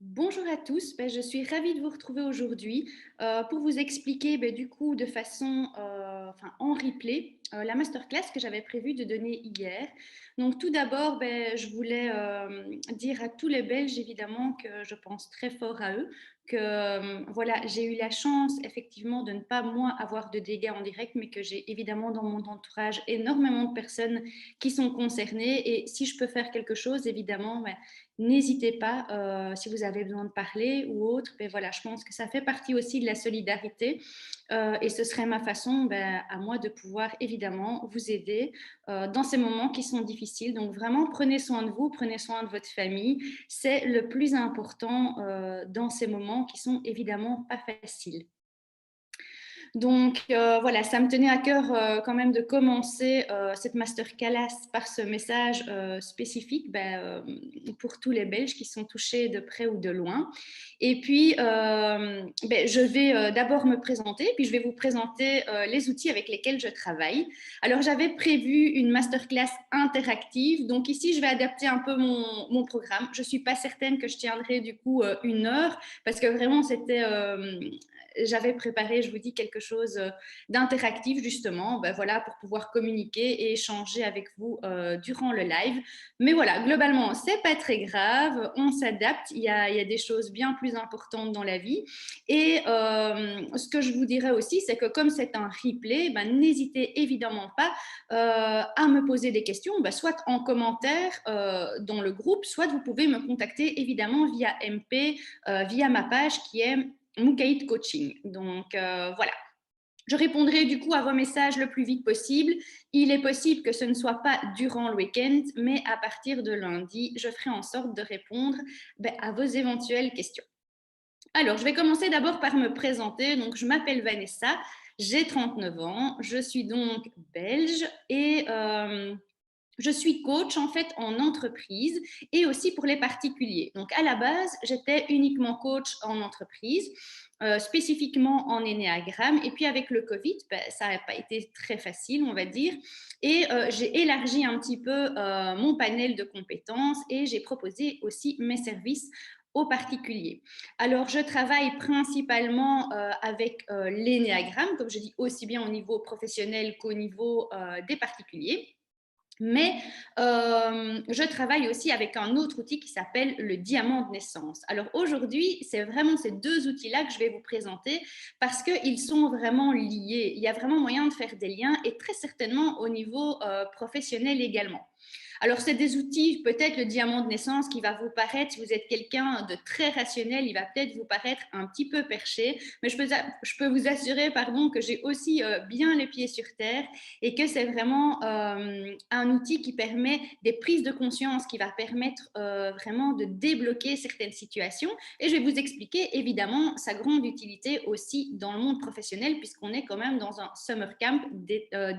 Bonjour à tous, je suis ravie de vous retrouver aujourd'hui pour vous expliquer du coup de façon en replay la masterclass que j'avais prévu de donner hier. Donc tout d'abord, je voulais dire à tous les Belges évidemment que je pense très fort à eux, que voilà, j'ai eu la chance effectivement de ne pas moi avoir de dégâts en direct, mais que j'ai évidemment dans mon entourage énormément de personnes qui sont concernées et si je peux faire quelque chose évidemment, n'hésitez pas, si vous avez besoin de parler ou autre, voilà, je pense que ça fait partie aussi de la solidarité et ce serait ma façon à moi de pouvoir évidemment vous aider dans ces moments qui sont difficiles. Donc vraiment, prenez soin de vous, prenez soin de votre famille. C'est le plus important dans ces moments qui sont évidemment pas faciles. Donc voilà, ça me tenait à cœur quand même de commencer cette masterclass par ce message spécifique pour tous les Belges qui sont touchés de près ou de loin. Et puis, je vais d'abord me présenter, puis je vais vous présenter les outils avec lesquels je travaille. Alors, j'avais prévu une masterclass interactive. Donc ici, je vais adapter un peu mon programme. Je ne suis pas certaine que je tiendrai du coup 1 heure, parce que vraiment, j'avais préparé, je vous dis, quelque chose d'interactif justement, voilà, pour pouvoir communiquer et échanger avec vous durant le live. Mais voilà, globalement, c'est pas très grave, on s'adapte, il y a des choses bien plus importantes dans la vie. Et ce que je vous dirais aussi, c'est que comme c'est un replay, n'hésitez évidemment pas à me poser des questions, soit en commentaire dans le groupe, soit vous pouvez me contacter évidemment via MP, via ma page qui est Moukaïd Coaching. Donc voilà. Je répondrai du coup à vos messages le plus vite possible. Il est possible que ce ne soit pas durant le week-end, mais à partir de lundi, je ferai en sorte de répondre à vos éventuelles questions. Alors, je vais commencer d'abord par me présenter. Donc, je m'appelle Vanessa, j'ai 39 ans, je suis donc belge et je suis coach en fait en entreprise et aussi pour les particuliers. Donc à la base, j'étais uniquement coach en entreprise, spécifiquement en énéagramme. Et puis avec le Covid, ça n'a pas été très facile, on va dire. Et j'ai élargi un petit peu mon panel de compétences et j'ai proposé aussi mes services aux particuliers. Alors, je travaille principalement avec l'énéagramme, comme je dis, aussi bien au niveau professionnel qu'au niveau des particuliers. Mais je travaille aussi avec un autre outil qui s'appelle le diamant de naissance. Alors aujourd'hui, c'est vraiment ces deux outils-là que je vais vous présenter parce qu'ils sont vraiment liés. Il y a vraiment moyen de faire des liens et très certainement au niveau professionnel également. Alors, c'est des outils, peut-être le diamant de naissance qui va vous paraître, si vous êtes quelqu'un de très rationnel, il va peut-être vous paraître un petit peu perché, mais je peux vous assurer pardon, que j'ai aussi bien les pieds sur terre et que c'est vraiment un outil qui permet des prises de conscience, qui va permettre vraiment de débloquer certaines situations. Et je vais vous expliquer évidemment sa grande utilité aussi dans le monde professionnel, puisqu'on est quand même dans un summer camp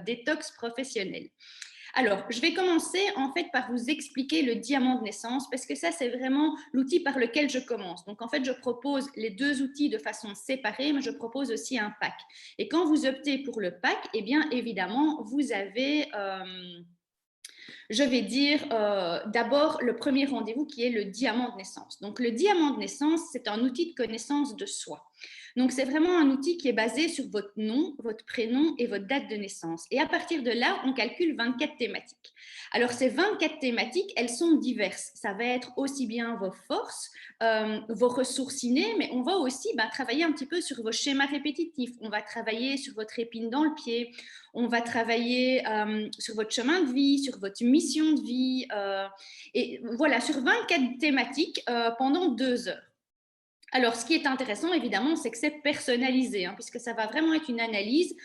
détox professionnel. Alors, je vais commencer en fait par vous expliquer le diamant de naissance parce que ça, c'est vraiment l'outil par lequel je commence. Donc, en fait, je propose les deux outils de façon séparée, mais je propose aussi un pack. Et quand vous optez pour le pack, eh bien, évidemment, vous avez je vais dire d'abord le premier rendez-vous qui est le diamant de naissance. Donc, le diamant de naissance, c'est un outil de connaissance de soi. Donc, c'est vraiment un outil qui est basé sur votre nom, votre prénom et votre date de naissance. Et à partir de là, on calcule 24 thématiques. Alors, ces 24 thématiques, elles sont diverses. Ça va être aussi bien vos forces, vos ressources innées, mais on va aussi travailler un petit peu sur vos schémas répétitifs. On va travailler sur votre épine dans le pied. On va travailler sur votre chemin de vie, sur votre mission de vie. Et voilà, sur 24 thématiques pendant 2 heures. Alors, ce qui est intéressant, évidemment, c'est que c'est personnalisé, puisque ça va vraiment être une analyse,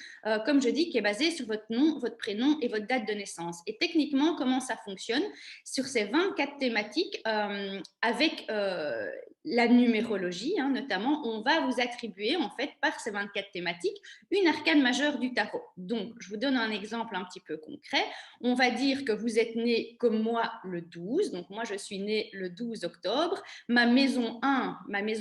comme je dis, qui est basée sur votre nom, votre prénom et votre date de naissance. Et techniquement, comment ça fonctionne? Sur ces 24 thématiques, avec la numérologie, notamment, on va vous attribuer, en fait, par ces 24 thématiques, une arcane majeure du tarot. Donc, je vous donne un exemple un petit peu concret. On va dire que vous êtes né comme moi le 12, donc moi je suis née le 12 octobre. Ma maison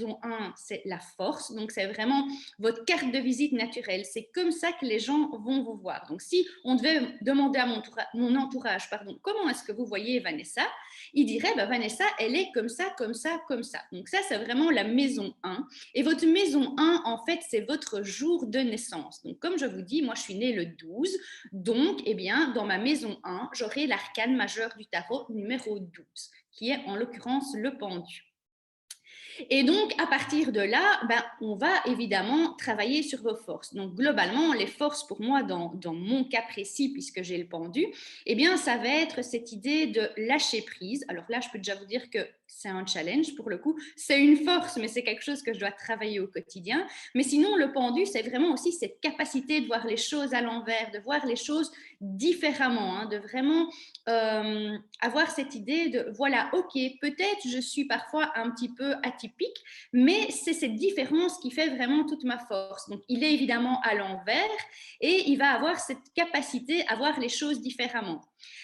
maison 1, c'est la force. Donc, c'est vraiment votre carte de visite naturelle. C'est comme ça que les gens vont vous voir. Donc, si on devait demander à mon entourage, comment est-ce que vous voyez Vanessa, il dirait, Vanessa, elle est comme ça, comme ça, comme ça. Donc, ça, c'est vraiment la maison 1. Et votre maison 1, en fait, c'est votre jour de naissance. Donc, comme je vous dis, moi, je suis née le 12. Donc, eh bien, dans ma maison 1, j'aurai l'arcane majeur du tarot numéro 12, qui est en l'occurrence le pendu. Et donc, à partir de là, on va évidemment travailler sur vos forces. Donc, globalement, les forces pour moi, dans mon cas précis, puisque j'ai le pendu, eh bien, ça va être cette idée de lâcher prise. Alors là, je peux déjà vous dire que c'est un challenge pour le coup. C'est une force, mais c'est quelque chose que je dois travailler au quotidien. Mais sinon, le pendu, c'est vraiment aussi cette capacité de voir les choses à l'envers, de voir les choses différemment, hein, de vraiment avoir cette idée de, voilà, ok, peut-être je suis parfois un petit peu atypique, mais c'est cette différence qui fait vraiment toute ma force. Donc, il est évidemment à l'envers et il va avoir cette capacité à voir les choses différemment.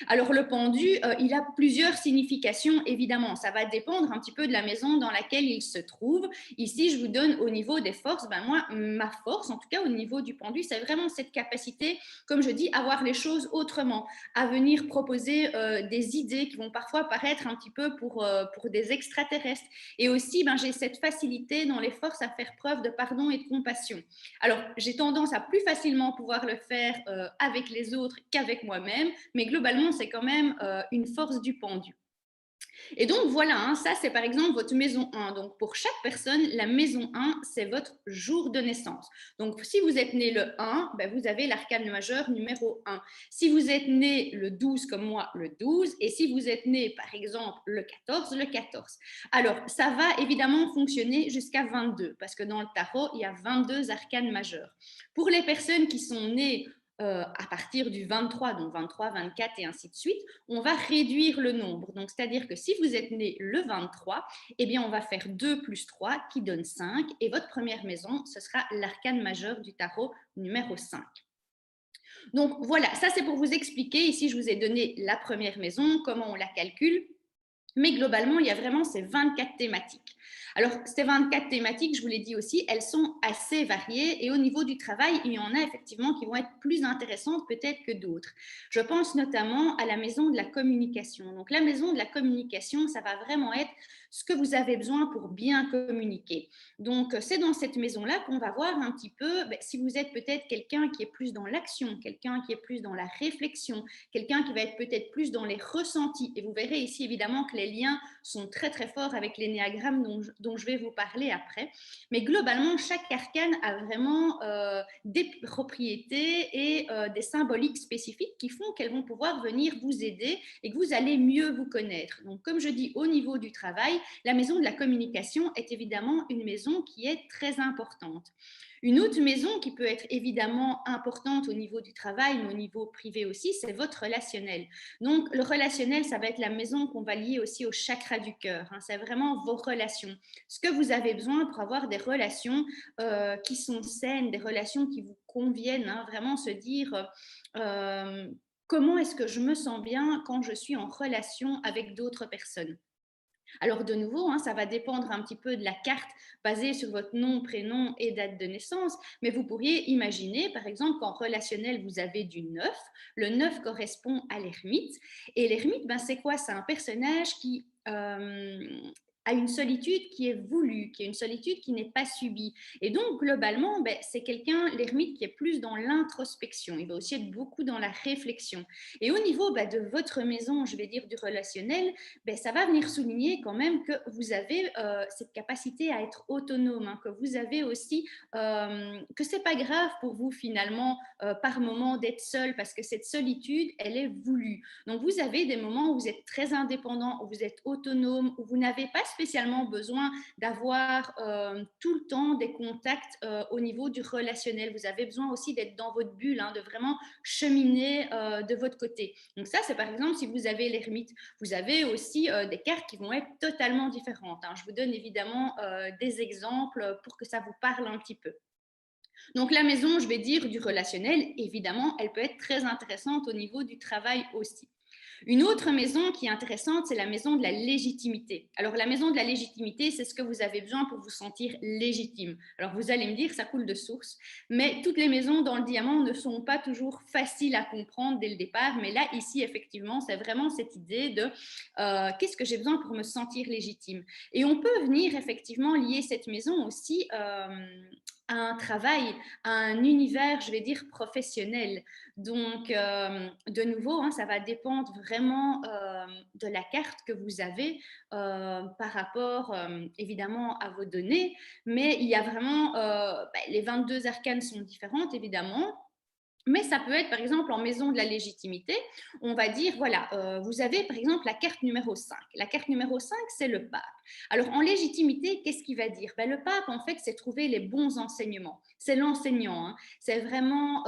Alors, le pendu, il a plusieurs significations, évidemment. Ça va dépendre un petit peu de la maison dans laquelle il se trouve. Ici, je vous donne au niveau des forces. Moi, ma force, en tout cas au niveau du pendu, c'est vraiment cette capacité, comme je dis, à voir les choses autrement, à venir proposer des idées qui vont parfois paraître un petit peu pour des extraterrestres. Et aussi, j'ai cette facilité dans les forces à faire preuve de pardon et de compassion. Alors, j'ai tendance à plus facilement pouvoir le faire avec les autres qu'avec moi-même, mais globalement, c'est quand même une force du pendu. Et donc voilà, hein, ça c'est par exemple votre maison 1. Donc pour chaque personne, la maison 1, c'est votre jour de naissance. Donc si vous êtes né le 1, vous avez l'arcane majeur numéro 1. Si vous êtes né le 12 comme moi, le 12. Et si vous êtes né par exemple le 14, le 14. Alors ça va évidemment fonctionner jusqu'à 22 parce que dans le tarot, il y a 22 arcanes majeures. Pour les personnes qui sont nées à partir du 23, donc 23, 24 et ainsi de suite, on va réduire le nombre. Donc, c'est-à-dire que si vous êtes né le 23, eh bien, on va faire 2 plus 3 qui donne 5. Et votre première maison, ce sera l'arcane majeur du tarot numéro 5. Donc, voilà, ça c'est pour vous expliquer. Ici, je vous ai donné la première maison, comment on la calcule. Mais globalement, il y a vraiment ces 24 thématiques. Alors, ces 24 thématiques, je vous l'ai dit aussi, elles sont assez variées et au niveau du travail, il y en a effectivement qui vont être plus intéressantes peut-être que d'autres. Je pense notamment à la maison de la communication. Donc, la maison de la communication, ça va vraiment être ce que vous avez besoin pour bien communiquer. Donc, c'est dans cette maison-là qu'on va voir un petit peu si vous êtes peut-être quelqu'un qui est plus dans l'action, quelqu'un qui est plus dans la réflexion, quelqu'un qui va être peut-être plus dans les ressentis. Et vous verrez ici évidemment que les liens sont très très forts avec l'énéagramme dont je vais vous parler après. Mais globalement, chaque arcane a vraiment des propriétés et des symboliques spécifiques qui font qu'elles vont pouvoir venir vous aider et que vous allez mieux vous connaître. Donc, comme je dis, au niveau du travail, la maison de la communication est évidemment une maison qui est très importante. Une autre maison qui peut être évidemment importante au niveau du travail, mais au niveau privé aussi, c'est votre relationnel. Donc, le relationnel, ça va être la maison qu'on va lier aussi au chakra du cœur. Hein. C'est vraiment vos relations. Ce que vous avez besoin pour avoir des relations qui sont saines, des relations qui vous conviennent. Hein. Vraiment se dire comment est-ce que je me sens bien quand je suis en relation avec d'autres personnes. Alors de nouveau, hein, ça va dépendre un petit peu de la carte basée sur votre nom, prénom et date de naissance, mais vous pourriez imaginer, par exemple, qu'en relationnel, vous avez du 9. Le 9 correspond à l'ermite. Et l'ermite, c'est quoi? C'est un personnage qui a une solitude qui est voulue, qui est une solitude qui n'est pas subie. Et donc, globalement, c'est quelqu'un, l'ermite, qui est plus dans l'introspection. Il va aussi être beaucoup dans la réflexion. Et au niveau de votre maison, je vais dire du relationnel, ça va venir souligner quand même que vous avez cette capacité à être autonome, hein, que vous avez aussi, que c'est pas grave pour vous finalement par moment d'être seul parce que cette solitude, elle est voulue. Donc vous avez des moments où vous êtes très indépendant, où vous êtes autonome, où vous n'avez pas spécialement besoin d'avoir tout le temps des contacts au niveau du relationnel. Vous avez besoin aussi d'être dans votre bulle, hein, de vraiment cheminer de votre côté. Donc ça, c'est par exemple si vous avez l'ermite. Vous avez aussi des cartes qui vont être totalement différentes. Hein. Je vous donne évidemment des exemples pour que ça vous parle un petit peu. Donc la maison, je vais dire du relationnel, évidemment, elle peut être très intéressante au niveau du travail aussi. Une autre maison qui est intéressante, c'est la maison de la légitimité. Alors, la maison de la légitimité, c'est ce que vous avez besoin pour vous sentir légitime. Alors, vous allez me dire, ça coule de source, mais toutes les maisons dans le diamant ne sont pas toujours faciles à comprendre dès le départ. Mais là, ici, effectivement, c'est vraiment cette idée de qu'est-ce que j'ai besoin pour me sentir légitime. Et on peut venir effectivement lier cette maison aussi à un travail, à un univers, je vais dire, professionnel. Donc, de nouveau, hein, ça va dépendre vraiment de la carte que vous avez par rapport, évidemment, à vos données. Mais il y a vraiment, les 22 arcanes sont différentes, évidemment. Mais ça peut être, par exemple, en maison de la légitimité, on va dire, voilà, vous avez, par exemple, la carte numéro 5. La carte numéro 5, c'est le pape. Alors, en légitimité, qu'est-ce qu'il va dire? Le pape, en fait, c'est trouver les bons enseignements. C'est l'enseignant. Hein. C'est vraiment,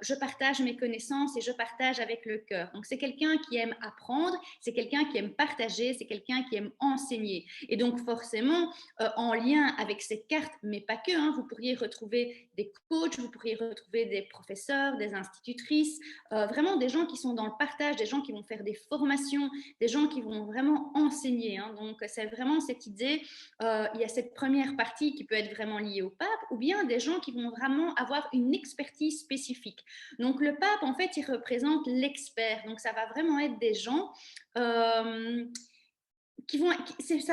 je partage mes connaissances et je partage avec le cœur. Donc, c'est quelqu'un qui aime apprendre, c'est quelqu'un qui aime partager, c'est quelqu'un qui aime enseigner. Et donc, forcément, en lien avec cette carte, mais pas que, hein, vous pourriez retrouver des coachs, vous pourriez retrouver des professeurs, des institutrices, vraiment des gens qui sont dans le partage, des gens qui vont faire des formations, des gens qui vont vraiment enseigner. Hein. Donc, c'est vraiment cette idée, il y a cette première partie qui peut être vraiment liée au pape, ou bien des gens qui vont vraiment avoir une expertise spécifique. Donc, le pape, en fait, il représente l'expert. Donc, ça va vraiment être des gens... ça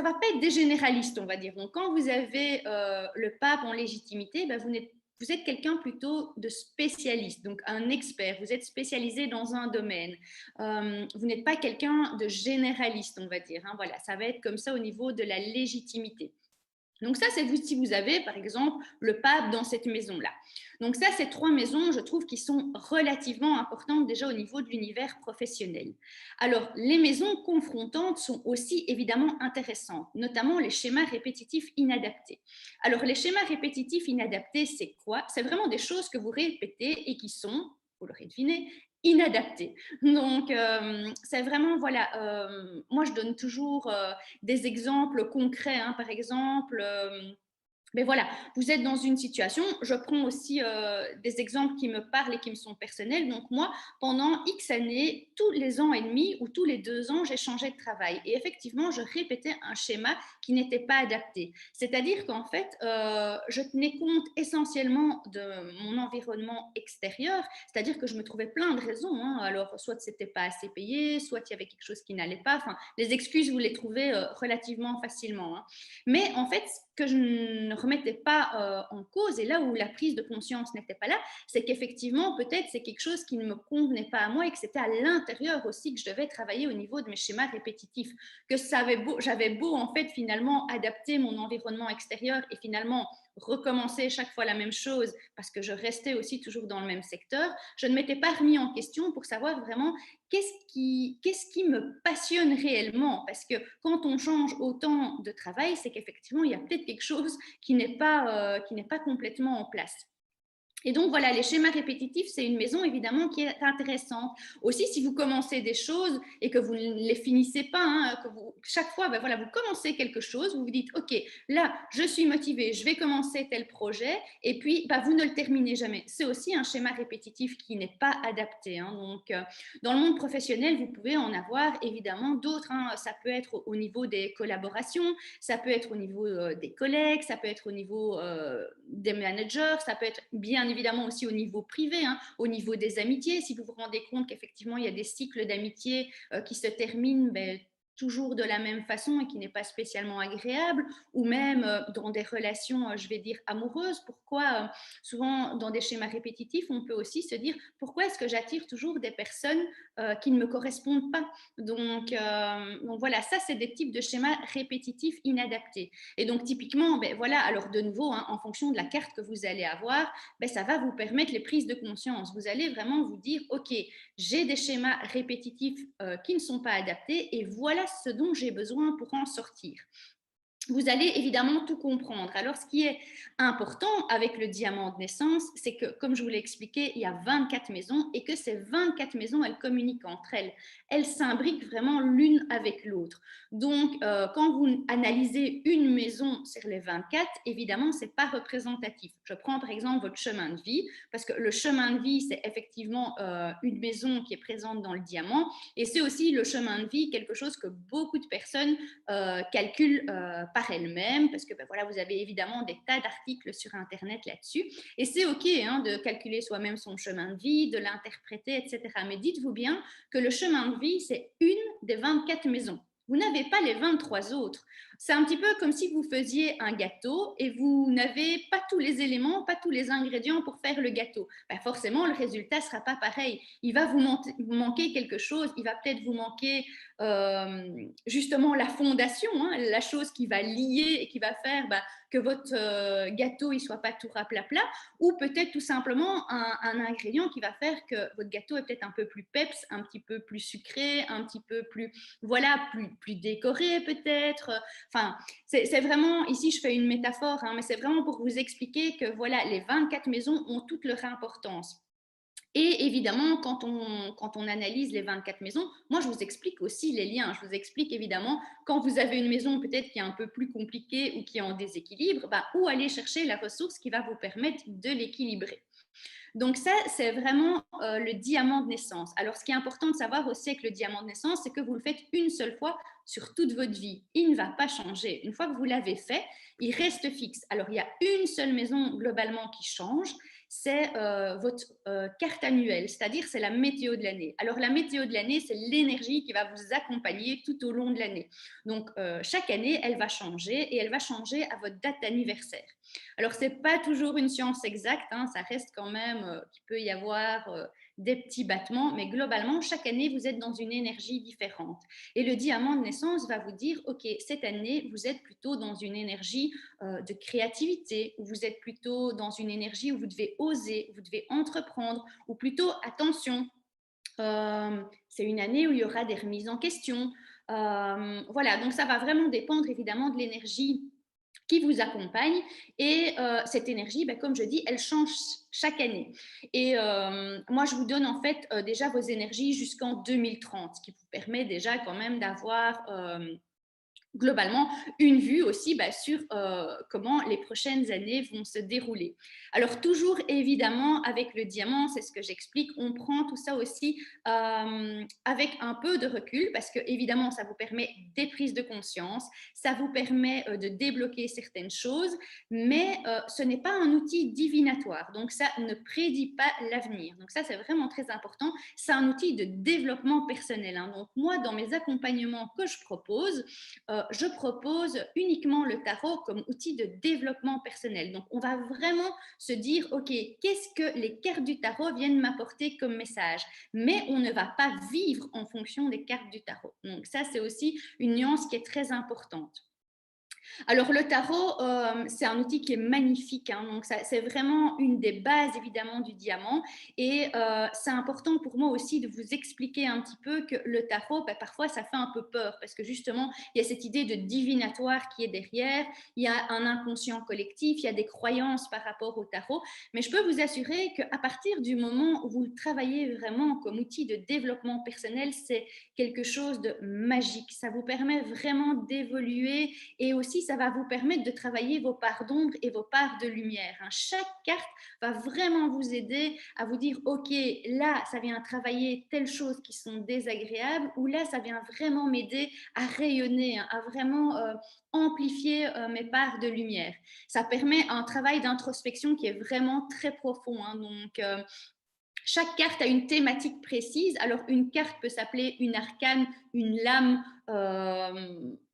va pas être des généralistes, on va dire. Donc, quand vous avez le pape en légitimité, vous êtes quelqu'un plutôt de spécialiste, donc un expert. Vous êtes spécialisé dans un domaine. Vous n'êtes pas quelqu'un de généraliste, on va dire. Hein. Voilà, ça va être comme ça au niveau de la légitimité. Donc ça, c'est vous si vous avez, par exemple, le pape dans cette maison-là. Donc ça, ces trois maisons, je trouve, qui sont relativement importantes déjà au niveau de l'univers professionnel. Alors, les maisons confrontantes sont aussi évidemment intéressantes, notamment les schémas répétitifs inadaptés. Alors, les schémas répétitifs inadaptés, c'est quoi? C'est vraiment des choses que vous répétez et qui sont, vous l'aurez deviné, inadaptées. Donc, c'est vraiment, voilà, moi, je donne toujours des exemples concrets. Hein, par exemple, mais voilà, vous êtes dans une situation, je prends aussi des exemples qui me parlent et qui me sont personnels. Donc moi, pendant X années, tous les ans et demi ou tous les 2 ans, j'ai changé de travail. Et effectivement, je répétais un schéma qui n'était pas adapté. C'est-à-dire qu'en fait, je tenais compte essentiellement de mon environnement extérieur, c'est-à-dire que je me trouvais plein de raisons. Hein. Alors, soit c'était pas assez payé, soit il y avait quelque chose qui n'allait pas. Enfin, les excuses, vous les trouvez relativement facilement. Hein. Mais en fait, ce que je ne remettais pas en cause, et là où la prise de conscience n'était pas là, c'est qu'effectivement, peut-être c'est quelque chose qui ne me convenait pas à moi et que c'était à l'intérieur aussi que je devais travailler au niveau de mes schémas répétitifs. Que j'avais beau en fait finalement adapter mon environnement extérieur et finalement recommencer chaque fois la même chose parce que je restais aussi toujours dans le même secteur, je ne m'étais pas remis en question pour savoir vraiment qu'est-ce qui me passionne réellement. Parce que quand on change autant de travail, c'est qu'effectivement, il y a peut-être quelque chose qui n'est pas complètement en place. Et donc, voilà, les schémas répétitifs, c'est une maison évidemment qui est intéressante. Aussi, si vous commencez des choses et que vous ne les finissez pas, hein, chaque fois, voilà, vous commencez quelque chose, vous vous dites, OK, là, je suis motivée, je vais commencer tel projet, et puis, vous ne le terminez jamais. C'est aussi un schéma répétitif qui n'est pas adapté. Hein. Donc, dans le monde professionnel, vous pouvez en avoir évidemment d'autres. Hein. Ça peut être au niveau des collaborations, ça peut être au niveau des collègues, ça peut être au niveau des managers, ça peut être bien évidemment aussi au niveau privé, hein, au niveau des amitiés. Si vous vous rendez compte qu'effectivement, il y a des cycles d'amitié qui se terminent toujours de la même façon et qui n'est pas spécialement agréable, ou même dans des relations, je vais dire, amoureuses. Pourquoi souvent dans des schémas répétitifs, on peut aussi se dire pourquoi est-ce que j'attire toujours des personnes qui ne me correspondent pas. Donc voilà, ça c'est des types de schémas répétitifs inadaptés. Et donc typiquement, voilà, alors de nouveau, hein, en fonction de la carte que vous allez avoir, ça va vous permettre les prises de conscience. Vous allez vraiment vous dire, OK, j'ai des schémas répétitifs qui ne sont pas adaptés et voilà ce dont j'ai besoin pour en sortir. vous allez évidemment tout comprendre. Alors, ce qui est important avec le diamant de naissance, c'est que, comme je vous l'ai expliqué, il y a 24 maisons et que ces 24 maisons, elles communiquent entre elles. Elles s'imbriquent vraiment l'une avec l'autre. Donc, quand vous analysez une maison sur les 24, évidemment, ce n'est pas représentatif. Je prends par exemple votre chemin de vie, parce que le chemin de vie, c'est effectivement une maison qui est présente dans le diamant, et c'est aussi le chemin de vie, quelque chose que beaucoup de personnes calculent par elles-mêmes, parce que ben, voilà, vous avez évidemment des tas d'articles sur Internet là-dessus, et c'est OK hein, de calculer soi-même son chemin de vie, de l'interpréter, etc. Mais dites-vous bien que le chemin de vie, c'est une des 24 maisons. Vous n'avez pas les 23 autres. C'est un petit peu comme si vous faisiez un gâteau et vous n'avez pas tous les éléments, pas tous les ingrédients pour faire le gâteau. Ben forcément, le résultat ne sera pas pareil. Il va vous manquer quelque chose. Il va peut-être vous manquer justement la fondation, hein, la chose qui va lier et qui va faire que votre gâteau ne soit pas tout raplapla, ou peut-être tout simplement un ingrédient qui va faire que votre gâteau est peut-être un peu plus peps, un petit peu plus sucré, un petit peu plus, voilà, plus décoré peut-être. Enfin, c'est vraiment, ici je fais une métaphore, hein, mais c'est vraiment pour vous expliquer que voilà, les 24 maisons ont toute leur importance. Et évidemment, quand on analyse les 24 maisons, moi, je vous explique aussi les liens. Je vous explique évidemment, quand vous avez une maison peut-être qui est un peu plus compliquée ou qui est en déséquilibre, où aller chercher la ressource qui va vous permettre de l'équilibrer. Donc ça, c'est vraiment le diamant de naissance. Alors, ce qui est important de savoir aussi avec le diamant de naissance, c'est que vous le faites une seule fois sur toute votre vie. Il ne va pas changer. Une fois que vous l'avez fait, il reste fixe. Alors, il y a une seule maison globalement qui change, c'est votre carte annuelle, c'est-à-dire c'est la météo de l'année. Alors, la météo de l'année, c'est l'énergie qui va vous accompagner tout au long de l'année. Donc, chaque année, elle va changer et elle va changer à votre date d'anniversaire. Alors, ce n'est pas toujours une science exacte, hein, ça reste quand même qu'il peut y avoir des petits battements, mais globalement, chaque année, vous êtes dans une énergie différente. Et le diamant de naissance va vous dire, OK, cette année, vous êtes plutôt dans une énergie de créativité, ou vous êtes plutôt dans une énergie où vous devez oser, vous devez entreprendre, ou plutôt, attention, c'est une année où il y aura des remises en question. Voilà, donc ça va vraiment dépendre évidemment de l'énergie qui vous accompagne. Et cette énergie, comme je dis, elle change chaque année. Et moi, je vous donne en fait déjà vos énergies jusqu'en 2030, ce qui vous permet déjà quand même d'avoir globalement une vue aussi sur comment les prochaines années vont se dérouler. Alors toujours évidemment avec le diamant, c'est ce que j'explique, on prend tout ça aussi avec un peu de recul parce que évidemment ça vous permet des prises de conscience, ça vous permet de débloquer certaines choses, mais ce n'est pas un outil divinatoire, donc ça ne prédit pas l'avenir. Donc ça c'est vraiment très important, c'est un outil de développement personnel. Hein. Donc moi dans mes accompagnements que je propose uniquement le tarot comme outil de développement personnel. Donc, on va vraiment se dire, OK, qu'est-ce que les cartes du tarot viennent m'apporter comme message? Mais on ne va pas vivre en fonction des cartes du tarot. Donc, ça, c'est aussi une nuance qui est très importante. Alors le tarot, c'est un outil qui est magnifique, hein, donc c'est vraiment une des bases évidemment du diamant et c'est important pour moi aussi de vous expliquer un petit peu que le tarot, parfois ça fait un peu peur parce que justement il y a cette idée de divinatoire qui est derrière, il y a un inconscient collectif, il y a des croyances par rapport au tarot, mais je peux vous assurer qu'à partir du moment où vous le travaillez vraiment comme outil de développement personnel, c'est quelque chose de magique, ça vous permet vraiment d'évoluer et aussi ça va vous permettre de travailler vos parts d'ombre et vos parts de lumière. Hein. Chaque carte va vraiment vous aider à vous dire, OK, là, ça vient travailler telles choses qui sont désagréables, ou là, ça vient vraiment m'aider à rayonner, hein, à vraiment amplifier mes parts de lumière. Ça permet un travail d'introspection qui est vraiment très profond. Hein. Donc, chaque carte a une thématique précise. Alors, une carte peut s'appeler une arcane, une lame,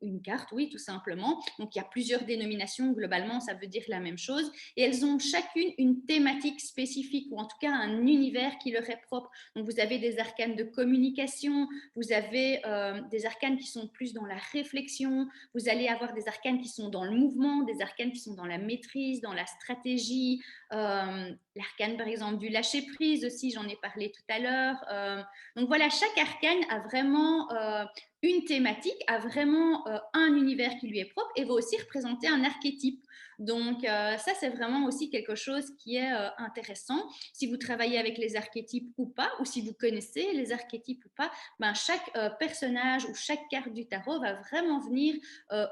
une carte, oui, tout simplement. Donc, il y a plusieurs dénominations. Globalement, ça veut dire la même chose. Et elles ont chacune une thématique spécifique, ou en tout cas un univers qui leur est propre. Donc, vous avez des arcanes de communication, vous avez des arcanes qui sont plus dans la réflexion, vous allez avoir des arcanes qui sont dans le mouvement, des arcanes qui sont dans la maîtrise, dans la stratégie, l'arcane par exemple du lâcher prise aussi, j'en ai parlé tout à l'heure. Donc voilà, chaque arcane a vraiment une thématique, a vraiment un univers qui lui est propre et va aussi représenter un archétype. Donc ça, c'est vraiment aussi quelque chose qui est intéressant. Si vous travaillez avec les archétypes ou pas, ou si vous connaissez les archétypes ou pas, ben, chaque personnage ou chaque carte du tarot va vraiment venir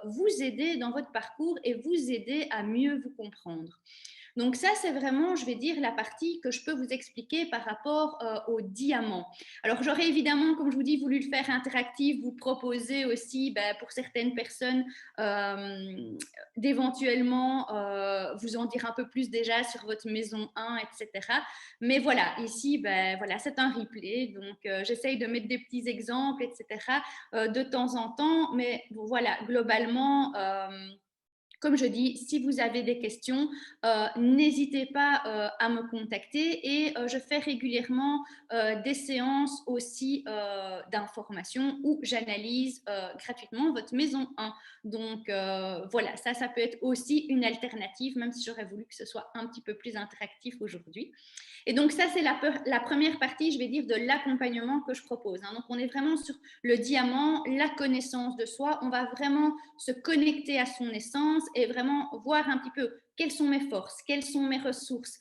vous aider dans votre parcours et vous aider à mieux vous comprendre. Donc ça, c'est vraiment, je vais dire, la partie que je peux vous expliquer par rapport aux diamants. Alors j'aurais évidemment, comme je vous dis, voulu le faire interactif, vous proposer aussi ben, pour certaines personnes d'éventuellement vous en dire un peu plus déjà sur votre maison 1, etc. Mais voilà, ici, ben, voilà, c'est un replay, donc j'essaye de mettre des petits exemples, etc. De temps en temps, mais voilà, globalement comme je dis, si vous avez des questions, n'hésitez pas à me contacter et je fais régulièrement des séances aussi d'information où j'analyse gratuitement votre maison 1. Donc voilà, ça peut être aussi une alternative, même si j'aurais voulu que ce soit un petit peu plus interactif aujourd'hui. Et donc ça, c'est la première partie, je vais dire, de l'accompagnement que je propose. Hein. Donc on est vraiment sur le diamant, la connaissance de soi. On va vraiment se connecter à son essence et vraiment voir un petit peu quelles sont mes forces, quelles sont mes ressources,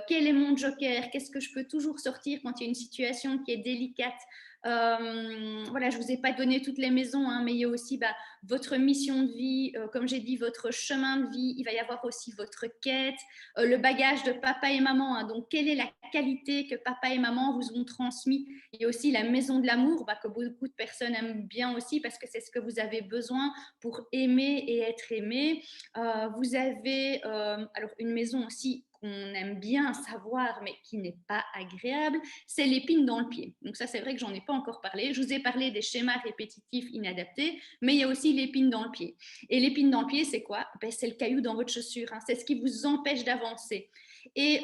quel est mon joker, qu'est-ce que je peux toujours sortir quand il y a une situation qui est délicate. Voilà, je ne vous ai pas donné toutes les maisons, hein, mais il y a aussi votre mission de vie, comme j'ai dit, votre chemin de vie, il va y avoir aussi votre quête, le bagage de papa et maman, hein, donc quelle est la qualité que papa et maman vous ont transmis, et aussi la maison de l'amour, que beaucoup de personnes aiment bien aussi parce que c'est ce que vous avez besoin pour aimer et être aimé. Vous avez alors une maison aussi qu'on aime bien savoir, mais qui n'est pas agréable, c'est l'épine dans le pied. Donc ça, c'est vrai que j'en ai pas encore parlé. Je vous ai parlé des schémas répétitifs inadaptés, mais il y a aussi l'épine dans le pied. Et l'épine dans le pied, c'est quoi? Ben, c'est le caillou dans votre chaussure. Hein. C'est ce qui vous empêche d'avancer. Et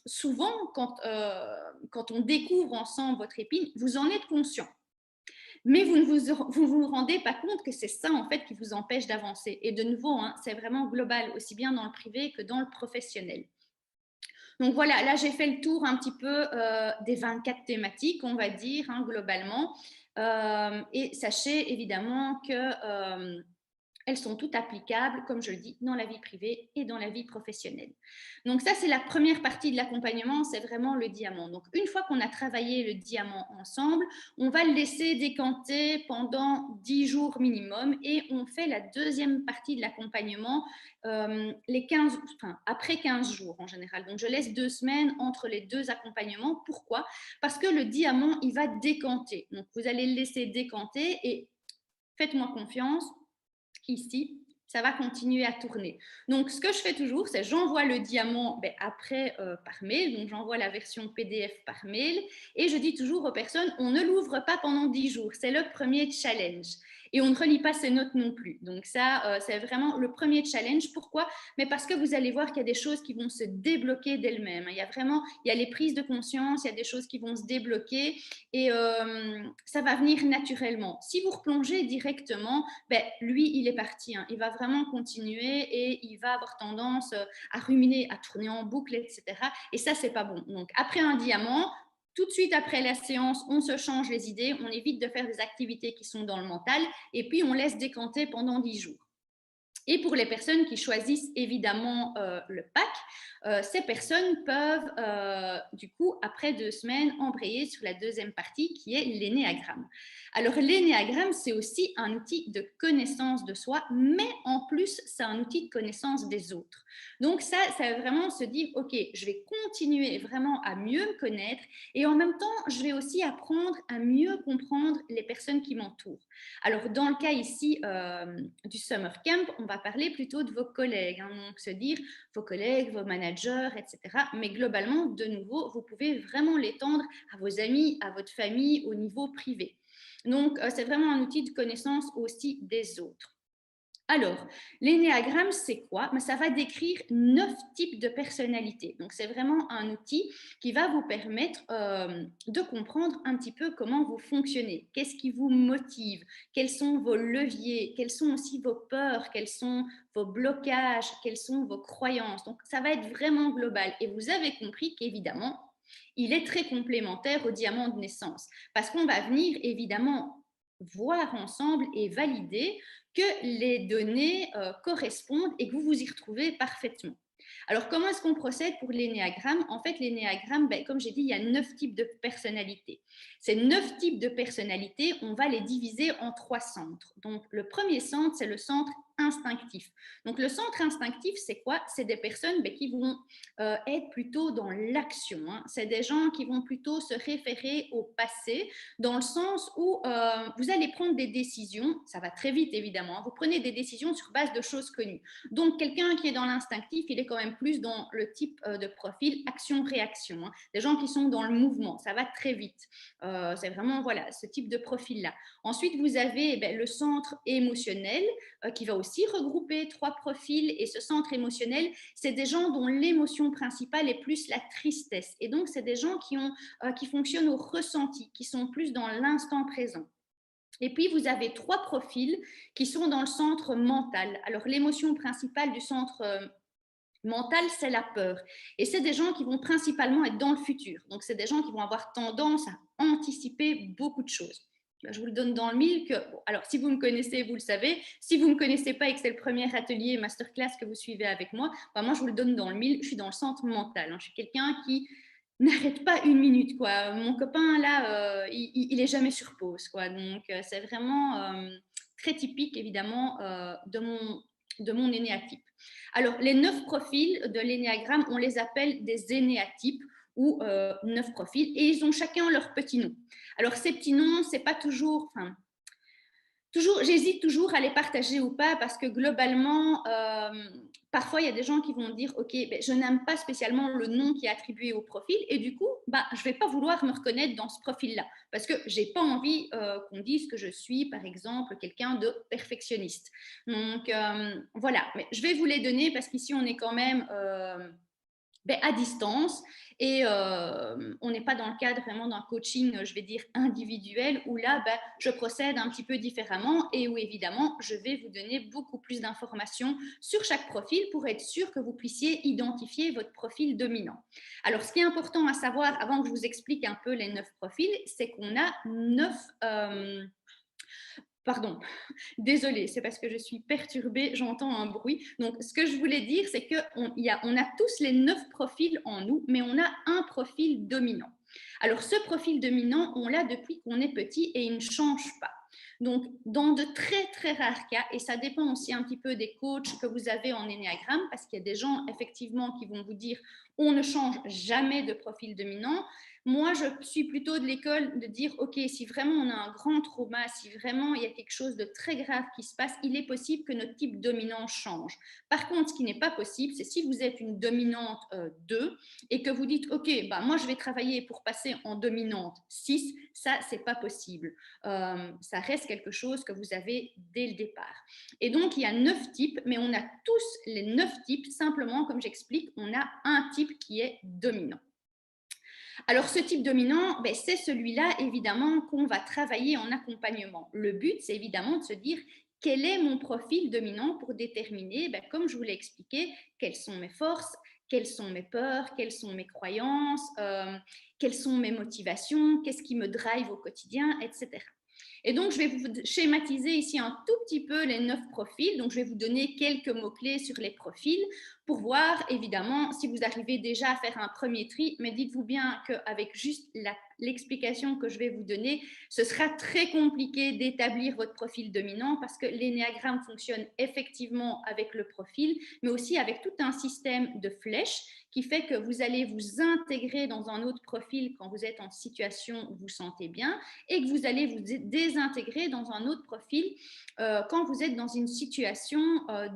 souvent, quand on découvre ensemble votre épine, vous en êtes conscient. Mais vous ne vous rendez pas compte que c'est ça, en fait, qui vous empêche d'avancer. Et de nouveau, hein, c'est vraiment global, aussi bien dans le privé que dans le professionnel. Donc voilà, là j'ai fait le tour un petit peu des 24 thématiques, on va dire, hein, globalement. Et sachez évidemment que elles sont toutes applicables, comme je le dis, dans la vie privée et dans la vie professionnelle. Donc ça, c'est la première partie de l'accompagnement, c'est vraiment le diamant. Donc une fois qu'on a travaillé le diamant ensemble, on va le laisser décanter pendant 10 jours minimum et on fait la deuxième partie de l'accompagnement après 15 jours en général. Donc je laisse 2 semaines entre les deux accompagnements. Pourquoi? Parce que le diamant, il va décanter. Donc vous allez le laisser décanter et faites-moi confiance, ici, ça va continuer à tourner. Donc, ce que je fais toujours, c'est j'envoie le diamant après par mail, donc j'envoie la version PDF par mail, et je dis toujours aux personnes, on ne l'ouvre pas pendant 10 jours, c'est le premier challenge. Et on ne relit pas ses notes non plus. Donc ça, c'est vraiment le premier challenge. Pourquoi? Mais parce que vous allez voir qu'il y a des choses qui vont se débloquer d'elles-mêmes. Il y a les prises de conscience, il y a des choses qui vont se débloquer et ça va venir naturellement. Si vous replongez directement, lui, il est parti. Hein. Il va vraiment continuer et il va avoir tendance à ruminer, à tourner en boucle, etc. Et ça, c'est pas bon. Donc, après un diamant, tout de suite après la séance, on se change les idées, on évite de faire des activités qui sont dans le mental et puis on laisse décanter pendant 10 jours. Et pour les personnes qui choisissent évidemment le pack, ces personnes peuvent, du coup, après 2 semaines, embrayer sur la deuxième partie qui est l'énéagramme. Alors, l'énéagramme, c'est aussi un outil de connaissance de soi, mais en plus, c'est un outil de connaissance des autres. Donc, ça va vraiment se dire, OK, je vais continuer vraiment à mieux me connaître et en même temps, je vais aussi apprendre à mieux comprendre les personnes qui m'entourent. Alors, dans le cas ici du Summer Camp, on va parler plutôt de vos collègues, hein, donc se dire vos collègues, vos managers, etc. Mais globalement, de nouveau, vous pouvez vraiment l'étendre à vos amis, à votre famille, au niveau privé. Donc, c'est vraiment un outil de connaissance aussi des autres. Alors, l'énéagramme, c'est quoi? Ça va décrire 9 types de personnalités. Donc, c'est vraiment un outil qui va vous permettre de comprendre un petit peu comment vous fonctionnez, qu'est-ce qui vous motive, quels sont vos leviers, quelles sont aussi vos peurs, quels sont vos blocages, quelles sont vos croyances. Donc, ça va être vraiment global. Et vous avez compris qu'évidemment, il est très complémentaire au diamant de naissance parce qu'on va venir évidemment voir ensemble et valider que les données correspondent et que vous vous y retrouvez parfaitement. Alors, comment est-ce qu'on procède pour l'énéagramme? En fait, l'énéagramme, ben, comme j'ai dit, il y a 9 types de personnalités. Ces 9 types de personnalités, on va les diviser en 3 centres. Donc, le premier centre, c'est le centre instinctif. Donc, le centre instinctif, c'est quoi? C'est des personnes ben, qui vont être plutôt dans l'action. Hein. C'est des gens qui vont plutôt se référer au passé, dans le sens où vous allez prendre des décisions, ça va très vite évidemment, hein. Vous prenez des décisions sur base de choses connues. Donc, quelqu'un qui est dans l'instinctif, il est quand même plus dans le type de profil action-réaction. Hein. Des gens qui sont dans le mouvement, ça va très vite. C'est vraiment voilà, ce type de profil-là. Ensuite, vous avez le centre émotionnel qui va aussi regrouper 3 profils. Et ce centre émotionnel, c'est des gens dont l'émotion principale est plus la tristesse. Et donc, c'est des gens qui fonctionnent au ressenti, qui sont plus dans l'instant présent. Et puis, vous avez 3 profils qui sont dans le centre mental. Alors, l'émotion principale du centre mental, c'est la peur. Et c'est des gens qui vont principalement être dans le futur. Donc, c'est des gens qui vont avoir tendance à anticiper beaucoup de choses. Je vous le donne dans le mille que, bon, alors si vous me connaissez, vous le savez. Si vous ne me connaissez pas et que c'est le premier atelier masterclass que vous suivez avec moi, ben moi, je vous le donne dans le mille. Je suis dans le centre mental. Hein. Je suis quelqu'un qui n'arrête pas une minute, quoi. Mon copain, là, il est jamais sur pause, quoi. Donc, c'est vraiment très typique, évidemment, de mon énéatype. Alors, les 9 profils de l'énéagramme, on les appelle des énéatypes ou 9 profils, et ils ont chacun leur petit nom. Alors, ces petits noms, c'est pas toujours, enfin, j'hésite toujours à les partager ou pas parce que globalement, parfois il y a des gens qui vont dire ok, ben, je n'aime pas spécialement le nom qui est attribué au profil et du coup, bah, je ne vais pas vouloir me reconnaître dans ce profil-là parce que j'ai pas envie qu'on dise que je suis par exemple quelqu'un de perfectionniste. Donc voilà, mais je vais vous les donner parce qu'ici on est quand même à distance et on n'est pas dans le cadre vraiment d'un coaching, je vais dire, individuel où là, je procède un petit peu différemment et où évidemment, je vais vous donner beaucoup plus d'informations sur chaque profil pour être sûr que vous puissiez identifier votre profil dominant. Alors, ce qui est important à savoir avant que je vous explique un peu les 9 profils, c'est qu'on a 9... Pardon, désolée, c'est parce que je suis perturbée, j'entends un bruit. Donc, ce que je voulais dire, c'est qu'on a tous les 9 profils en nous, mais on a un profil dominant. Alors, ce profil dominant, on l'a depuis qu'on est petit et il ne change pas. Donc, dans de très, très rares cas, et ça dépend aussi un petit peu des coachs que vous avez en énéagramme, parce qu'il y a des gens, effectivement, qui vont vous dire on ne change jamais de profil dominant. Moi, je suis plutôt de l'école de dire, OK, si vraiment on a un grand trauma, si vraiment il y a quelque chose de très grave qui se passe, il est possible que notre type dominant change. Par contre, ce qui n'est pas possible, c'est si vous êtes une dominante 2 et que vous dites, OK, bah, moi, je vais travailler pour passer en dominante 6, ça, c'est pas possible. Ça reste quelque chose que vous avez dès le départ. Et donc, il y a 9 types, mais on a tous les 9 types, simplement, comme j'explique, on a un type qui est dominant. Alors, ce type dominant, c'est celui-là, évidemment, qu'on va travailler en accompagnement. Le but, c'est évidemment de se dire quel est mon profil dominant pour déterminer, comme je vous l'ai expliqué, quelles sont mes forces, quelles sont mes peurs, quelles sont mes croyances, quelles sont mes motivations, qu'est-ce qui me drive au quotidien, etc. Et donc, je vais vous schématiser ici un tout petit peu les 9 profils. Donc, je vais vous donner quelques mots-clés sur les profils pour voir, évidemment, si vous arrivez déjà à faire un premier tri. Mais dites-vous bien qu'avec juste l'explication que je vais vous donner, ce sera très compliqué d'établir votre profil dominant parce que l'énéagramme fonctionne effectivement avec le profil, mais aussi avec tout un système de flèches qui fait que vous allez vous intégrer dans un autre profil quand vous êtes en situation où vous sentez bien et que vous allez vous désintégrer dans un autre profil quand vous êtes dans une situation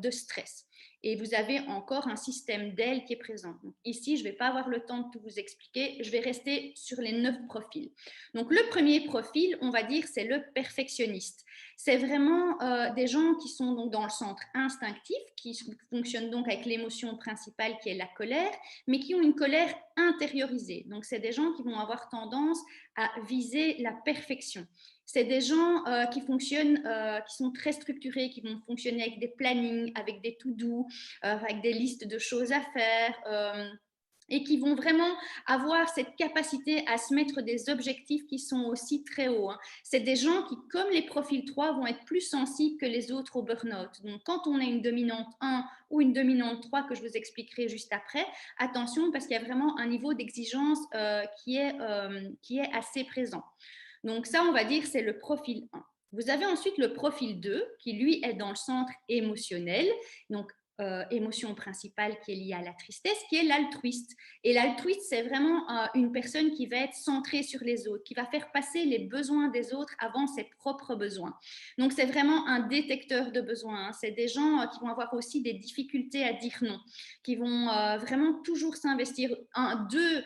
de stress. Et vous avez encore un système d'ailes qui est présent. Donc, ici, je ne vais pas avoir le temps de tout vous expliquer. Je vais rester sur les 9 profils. Donc, le premier profil, on va dire, c'est le perfectionniste. C'est vraiment des gens qui sont donc dans le centre instinctif, qui fonctionnent donc avec l'émotion principale qui est la colère, mais qui ont une colère intériorisée. Donc, c'est des gens qui vont avoir tendance à viser la perfection. C'est des gens qui fonctionnent, qui sont très structurés, qui vont fonctionner avec des plannings, avec des to-do, avec des listes de choses à faire. et qui vont vraiment avoir cette capacité à se mettre des objectifs qui sont aussi très hauts, hein. C'est des gens qui, comme les profils 3, vont être plus sensibles que les autres au burn-out. Donc, quand on a une dominante 1 ou une dominante 3, que je vous expliquerai juste après, attention parce qu'il y a vraiment un niveau d'exigence qui est assez présent. Donc, ça, on va dire, c'est le profil 1. Vous avez ensuite le profil 2 qui, lui, est dans le centre émotionnel. Donc, émotion principale qui est liée à la tristesse, qui est l'altruiste. Et l'altruiste, c'est vraiment une personne qui va être centrée sur les autres, qui va faire passer les besoins des autres avant ses propres besoins. Donc, c'est vraiment un détecteur de besoins, hein. C'est des gens qui vont avoir aussi des difficultés à dire non, qui vont vraiment toujours s'investir. Deux,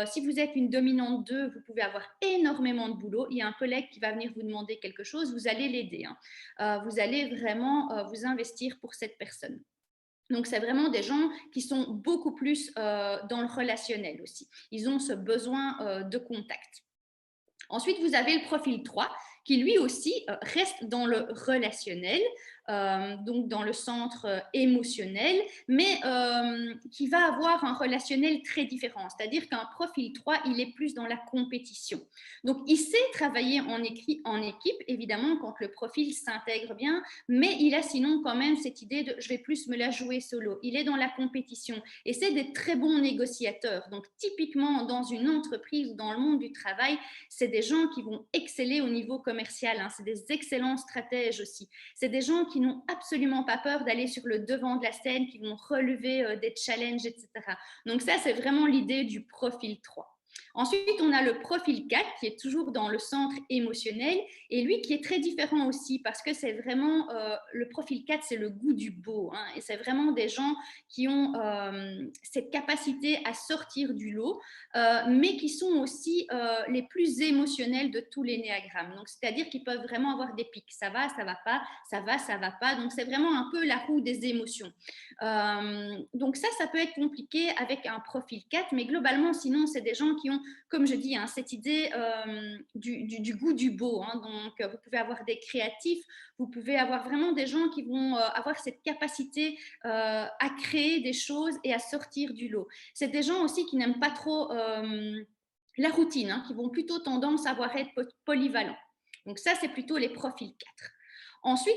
si vous êtes une dominante 2, vous pouvez avoir énormément de boulot. Il y a un collègue qui va venir vous demander quelque chose, vous allez l'aider, hein. Vous allez vraiment vous investir pour cette personne. Donc, c'est vraiment des gens qui sont beaucoup plus dans le relationnel aussi. Ils ont ce besoin de contact. Ensuite, vous avez le profil 3 qui lui aussi reste dans le relationnel, donc dans le centre émotionnel, mais qui va avoir un relationnel très différent. C'est-à-dire qu'un profil 3, il est plus dans la compétition. Donc, il sait travailler en équipe, évidemment, quand le profil s'intègre bien, mais il a sinon quand même cette idée de je vais plus me la jouer solo. Il est dans la compétition et c'est des très bons négociateurs. Donc, typiquement, dans une entreprise ou dans le monde du travail, c'est des gens qui vont exceller au niveau commercial, hein. C'est des excellents stratèges aussi. C'est des gens qui n'ont absolument pas peur d'aller sur le devant de la scène, qui vont relever des challenges, etc. Donc ça, c'est vraiment l'idée du profil 3. Ensuite, on a le profil 4 qui est toujours dans le centre émotionnel et lui qui est très différent aussi parce que c'est vraiment, le profil 4, c'est le goût du beau, hein, et c'est vraiment des gens qui ont cette capacité à sortir du lot, mais qui sont aussi les plus émotionnels de tous les néagrammes. Donc, c'est-à-dire qu'ils peuvent vraiment avoir des pics. Ça va pas, ça va, ça va pas. Donc, c'est vraiment un peu la roue des émotions. Donc, ça peut être compliqué avec un profil 4, mais globalement, sinon, c'est des gens qui ont, comme je dis, hein, cette idée du goût du beau, hein. Donc, vous pouvez avoir des créatifs, vous pouvez avoir vraiment des gens qui vont avoir cette capacité à créer des choses et à sortir du lot. C'est des gens aussi qui n'aiment pas trop la routine, hein, qui vont plutôt tendance à avoir être polyvalents. Donc ça, c'est plutôt les profils 4. Ensuite,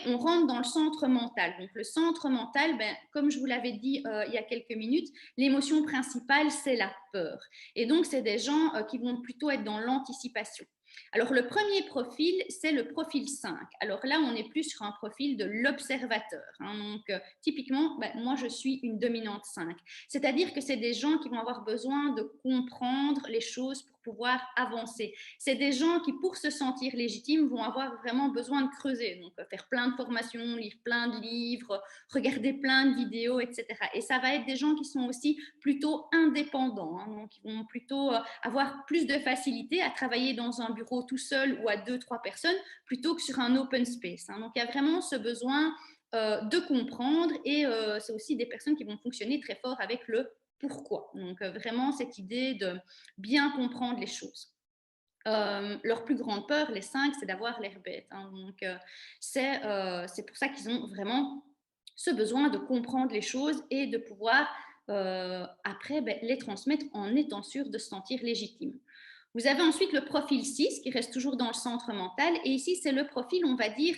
on rentre dans le centre mental. Donc le centre mental, comme je vous l'avais dit il y a quelques minutes, l'émotion principale, c'est la peur. Et donc, c'est des gens qui vont plutôt être dans l'anticipation. Alors, le premier profil, c'est le profil 5. Alors là, on est plus sur un profil de l'observateur, hein. Donc, typiquement, moi, je suis une dominante 5. C'est-à-dire que c'est des gens qui vont avoir besoin de comprendre les choses pour pouvoir avancer. C'est des gens qui, pour se sentir légitimes, vont avoir vraiment besoin de creuser. Donc, faire plein de formations, lire plein de livres, regarder plein de vidéos, etc. Et ça va être des gens qui sont aussi plutôt indépendants, hein. Donc, ils vont plutôt avoir plus de facilité à travailler dans un bureau tout seul ou à 2-3 personnes plutôt que sur un open space, hein. Donc, il y a vraiment ce besoin de comprendre et c'est aussi des personnes qui vont fonctionner très fort avec le pourquoi. Donc, vraiment cette idée de bien comprendre les choses. Leur plus grande peur, les 5, c'est d'avoir l'air bête, hein. Donc, c'est pour ça qu'ils ont vraiment ce besoin de comprendre les choses et de pouvoir après les transmettre en étant sûr de se sentir légitime. Vous avez ensuite le profil 6 qui reste toujours dans le centre mental. Et ici, c'est le profil, on va dire,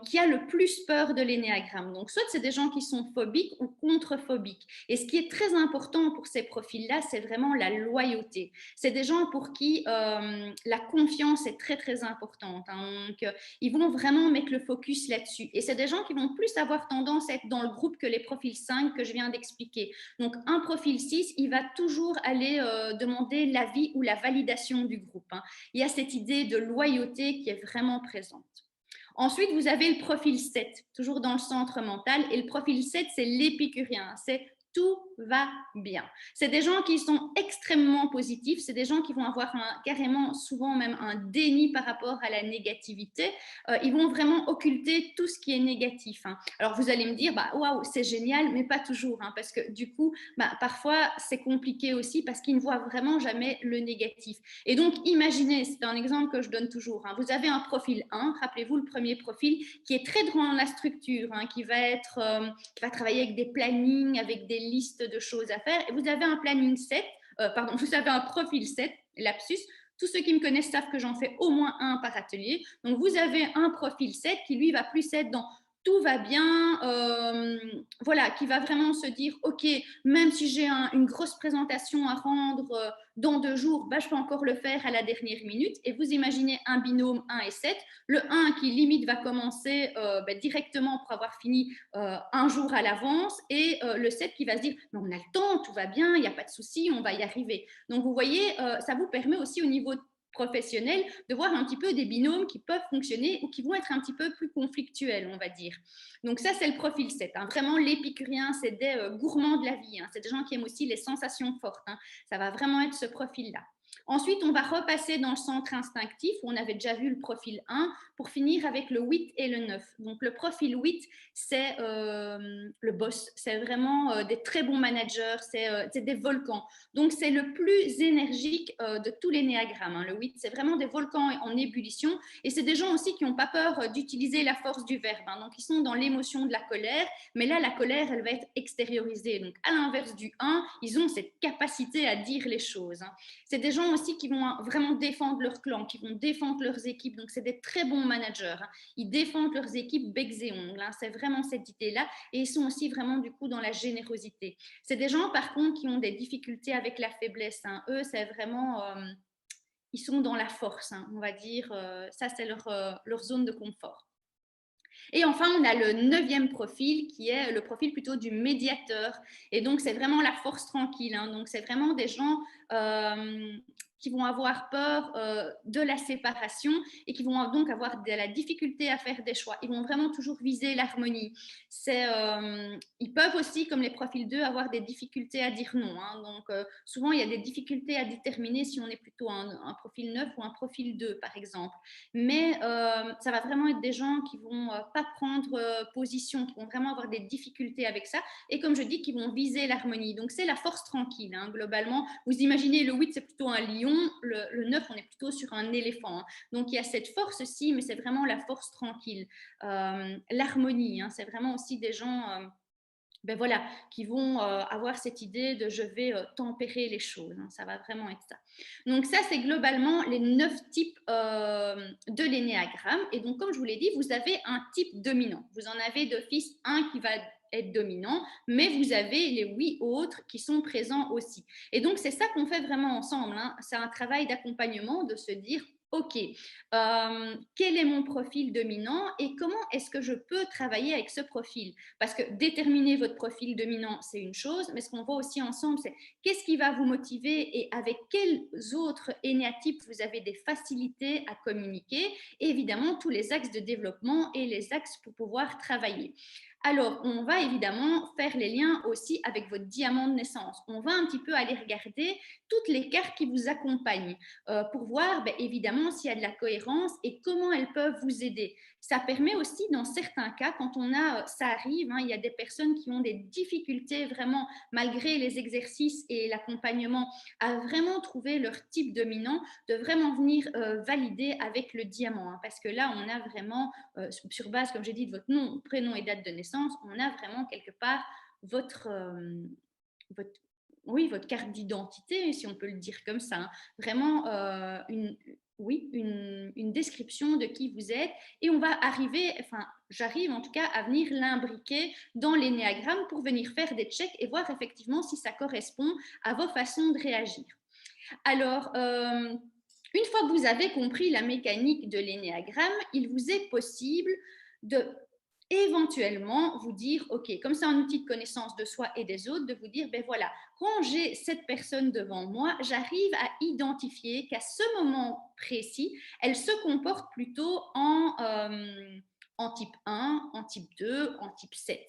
qui a le plus peur de l'énéagramme. Donc, soit c'est des gens qui sont phobiques ou contre-phobiques. Et ce qui est très important pour ces profils-là, c'est vraiment la loyauté. C'est des gens pour qui la confiance est très, très importante, hein. Donc, ils vont vraiment mettre le focus là-dessus. Et c'est des gens qui vont plus avoir tendance à être dans le groupe que les profils 5 que je viens d'expliquer. Donc, un profil 6, il va toujours aller demander l'avis ou la validation du groupe, hein. Il y a cette idée de loyauté qui est vraiment présente. Ensuite, vous avez le profil 7, toujours dans le centre mental. Et le profil 7, c'est l'épicurien. C'est tout va bien. C'est des gens qui sont extrêmement positifs. C'est des gens qui vont avoir carrément, souvent même, un déni par rapport à la négativité. Ils vont vraiment occulter tout ce qui est négatif, hein. Alors, vous allez me dire, waouh, c'est génial, mais pas toujours, hein, parce que du coup, parfois, c'est compliqué aussi parce qu'ils ne voient vraiment jamais le négatif. Et donc, imaginez, c'est un exemple que je donne toujours, hein, vous avez un profil 1, rappelez-vous le premier profil, qui est très dans la structure, hein, qui va travailler avec des plannings, avec des listes de choses à faire et vous avez un planning 7, pardon, vous avez un profil 7, lapsus. Tous ceux qui me connaissent savent que j'en fais au moins un par atelier. Donc, vous avez un profil 7 qui, lui, va plus être dans tout va bien, voilà, qui va vraiment se dire, OK, même si j'ai une grosse présentation à rendre dans 2 jours, bah, je peux encore le faire à la dernière minute. Et vous imaginez un binôme 1 et 7, le 1 qui limite va commencer bah, directement pour avoir fini un jour à l'avance, et le 7 qui va se dire, mais on a le temps, tout va bien, il n'y a pas de souci, on va y arriver. Donc vous voyez, ça vous permet aussi au niveau professionnel de voir un petit peu des binômes qui peuvent fonctionner ou qui vont être un petit peu plus conflictuels, on va dire. Donc ça, c'est le profil 7. Hein. Vraiment, l'épicurien, c'est des gourmands de la vie. Hein. C'est des gens qui aiment aussi les sensations fortes. Hein. Ça va vraiment être ce profil-là. Ensuite, on va repasser dans le centre instinctif, où on avait déjà vu le profil 1, pour finir avec le 8 et le 9. Donc, le profil 8, c'est le boss. C'est vraiment des très bons managers, c'est des volcans. Donc, c'est le plus énergique de tous les néagrammes. Hein. Le 8, c'est vraiment des volcans en ébullition. Et c'est des gens aussi qui n'ont pas peur d'utiliser la force du verbe. Hein. Donc, ils sont dans l'émotion de la colère. Mais là, la colère, elle va être extériorisée. Donc, à l'inverse du 1, ils ont cette capacité à dire les choses. Hein. C'est des gens aussi qui vont vraiment défendre leur clan, qui vont défendre leurs équipes. Donc, c'est des très bons managers. Hein. Ils défendent leurs équipes becs et ongles. Hein. C'est vraiment cette idée-là. Et ils sont aussi vraiment, du coup, dans la générosité. C'est des gens, par contre, qui ont des difficultés avec la faiblesse. Hein. Eux, c'est vraiment... ils sont dans la force, hein, on va dire. Ça, c'est leur zone de confort. Et enfin, on a le 9e profil qui est le profil plutôt du médiateur. Et donc, c'est vraiment la force tranquille. Hein. Donc, c'est vraiment des gens qui vont avoir peur de la séparation et qui vont donc avoir de la difficulté à faire des choix. Ils vont vraiment toujours viser l'harmonie. Ils peuvent aussi, comme les profils 2, avoir des difficultés à dire non. Hein. Donc, souvent, il y a des difficultés à déterminer si on est plutôt un profil 9 ou un profil 2, par exemple. Mais ça va vraiment être des gens qui vont pas prendre position, qui vont vraiment avoir des difficultés avec ça. Et comme je dis, qui vont viser l'harmonie. Donc, c'est la force tranquille, hein, globalement. Vous imaginez, le 8, c'est plutôt un lion. Le 9, on est plutôt sur un éléphant. Hein. Donc, il y a cette force-ci, mais c'est vraiment la force tranquille. L'harmonie, hein, c'est vraiment aussi des gens... ben voilà, qui vont avoir cette idée de je vais tempérer les choses. Hein, ça va vraiment être ça. Donc ça, c'est globalement les 9 types de l'énéagramme. Et donc, comme je vous l'ai dit, vous avez un type dominant. Vous en avez d'office un qui va être dominant, mais vous avez les 8 autres qui sont présents aussi. Et donc, c'est ça qu'on fait vraiment ensemble. Hein. C'est un travail d'accompagnement de se dire, OK, quel est mon profil dominant et comment est-ce que je peux travailler avec ce profil? Parce que déterminer votre profil dominant, c'est une chose, mais ce qu'on voit aussi ensemble, c'est qu'est-ce qui va vous motiver et avec quels autres énéatypes vous avez des facilités à communiquer, et évidemment tous les axes de développement et les axes pour pouvoir travailler. Alors, on va évidemment faire les liens aussi avec votre diamant de naissance. On va un petit peu aller regarder toutes les cartes qui vous accompagnent pour voir évidemment s'il y a de la cohérence et comment elles peuvent vous aider. Ça permet aussi, dans certains cas, quand ça arrive, hein, il y a des personnes qui ont des difficultés vraiment, malgré les exercices et l'accompagnement, à vraiment trouver leur type dominant, de vraiment venir valider avec le diamant. Hein, parce que là, on a vraiment, sur base, comme j'ai dit, de votre nom, prénom et date de naissance, on a vraiment quelque part votre, oui, votre carte d'identité, si on peut le dire comme ça. Hein. Vraiment une description de qui vous êtes. Et on va arriver, enfin, j'arrive en tout cas à venir l'imbriquer dans l'énéagramme pour venir faire des checks et voir effectivement si ça correspond à vos façons de réagir. Alors, une fois que vous avez compris la mécanique de l'énéagramme, il vous est possible de éventuellement vous dire, OK, comme c'est un outil de connaissance de soi et des autres, de vous dire, ben voilà, quand j'ai cette personne devant moi, j'arrive à identifier qu'à ce moment précis, elle se comporte plutôt en type 1, en type 2, en type 7.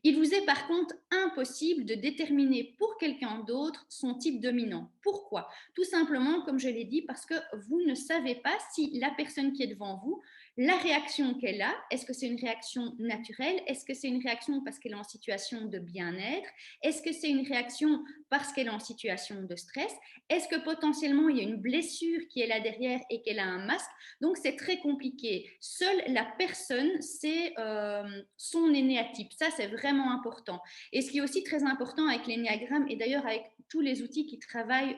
Il vous est par contre impossible de déterminer pour quelqu'un d'autre son type dominant. Pourquoi? Tout simplement, comme je l'ai dit, parce que vous ne savez pas si la personne qui est devant vous la réaction qu'elle a, est-ce que c'est une réaction naturelle? Est-ce que c'est une réaction parce qu'elle est en situation de bien-être? Est-ce que c'est une réaction parce qu'elle est en situation de stress? Est-ce que potentiellement il y a une blessure qui est là derrière et qu'elle a un masque? Donc c'est très compliqué. Seule la personne sait son énéatype. Ça, c'est vraiment important. Et ce qui est aussi très important avec l'énéagramme, et d'ailleurs avec tous les outils qui travaillent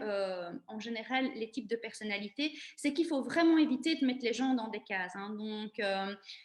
en général les types de personnalités, c'est qu'il faut vraiment éviter de mettre les gens dans des cases. Hein. Donc,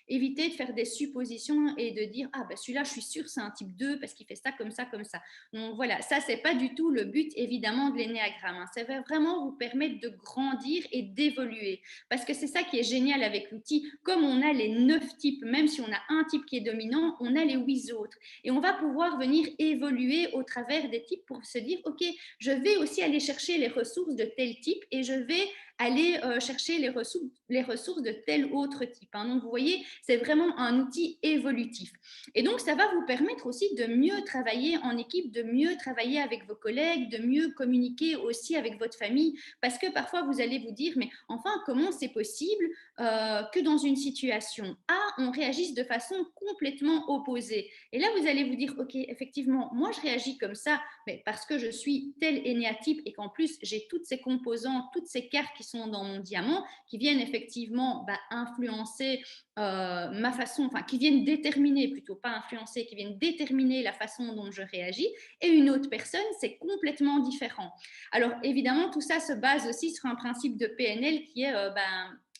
éviter de faire des suppositions et de dire ah ben celui-là, je suis sûre, c'est un type 2 parce qu'il fait ça comme ça, comme ça. Donc voilà, ça, c'est pas du tout le but évidemment de l'énéagramme. Hein. Ça va vraiment vous permettre de grandir et d'évoluer. Parce que c'est ça qui est génial avec l'outil. Comme on a les 9 types, même si on a un type qui est dominant, on a les 8 autres. Et on va pouvoir venir évoluer au travers des types pour se dire, OK, je vais aussi aller chercher les ressources de tel type et je vais aller chercher les ressources de tel autre type. Hein. Donc, vous voyez, c'est vraiment un outil évolutif. Et donc, ça va vous permettre aussi de mieux travailler en équipe, de mieux travailler avec vos collègues, de mieux communiquer aussi avec votre famille, parce que parfois, vous allez vous dire, mais enfin, comment c'est possible que dans une situation A, on réagisse de façon complètement opposée? Et là, vous allez vous dire, OK, effectivement, moi, je réagis comme ça, mais parce que je suis tel énéatype et qu'en plus, j'ai toutes ces composantes, toutes ces cartes qui sont dans mon diamant, qui viennent effectivement influencer ma façon, enfin, qui viennent déterminer, plutôt pas influencer, qui viennent déterminer la façon dont je réagis, et une autre personne, c'est complètement différent. Alors, évidemment, tout ça se base aussi sur un principe de PNL qui est,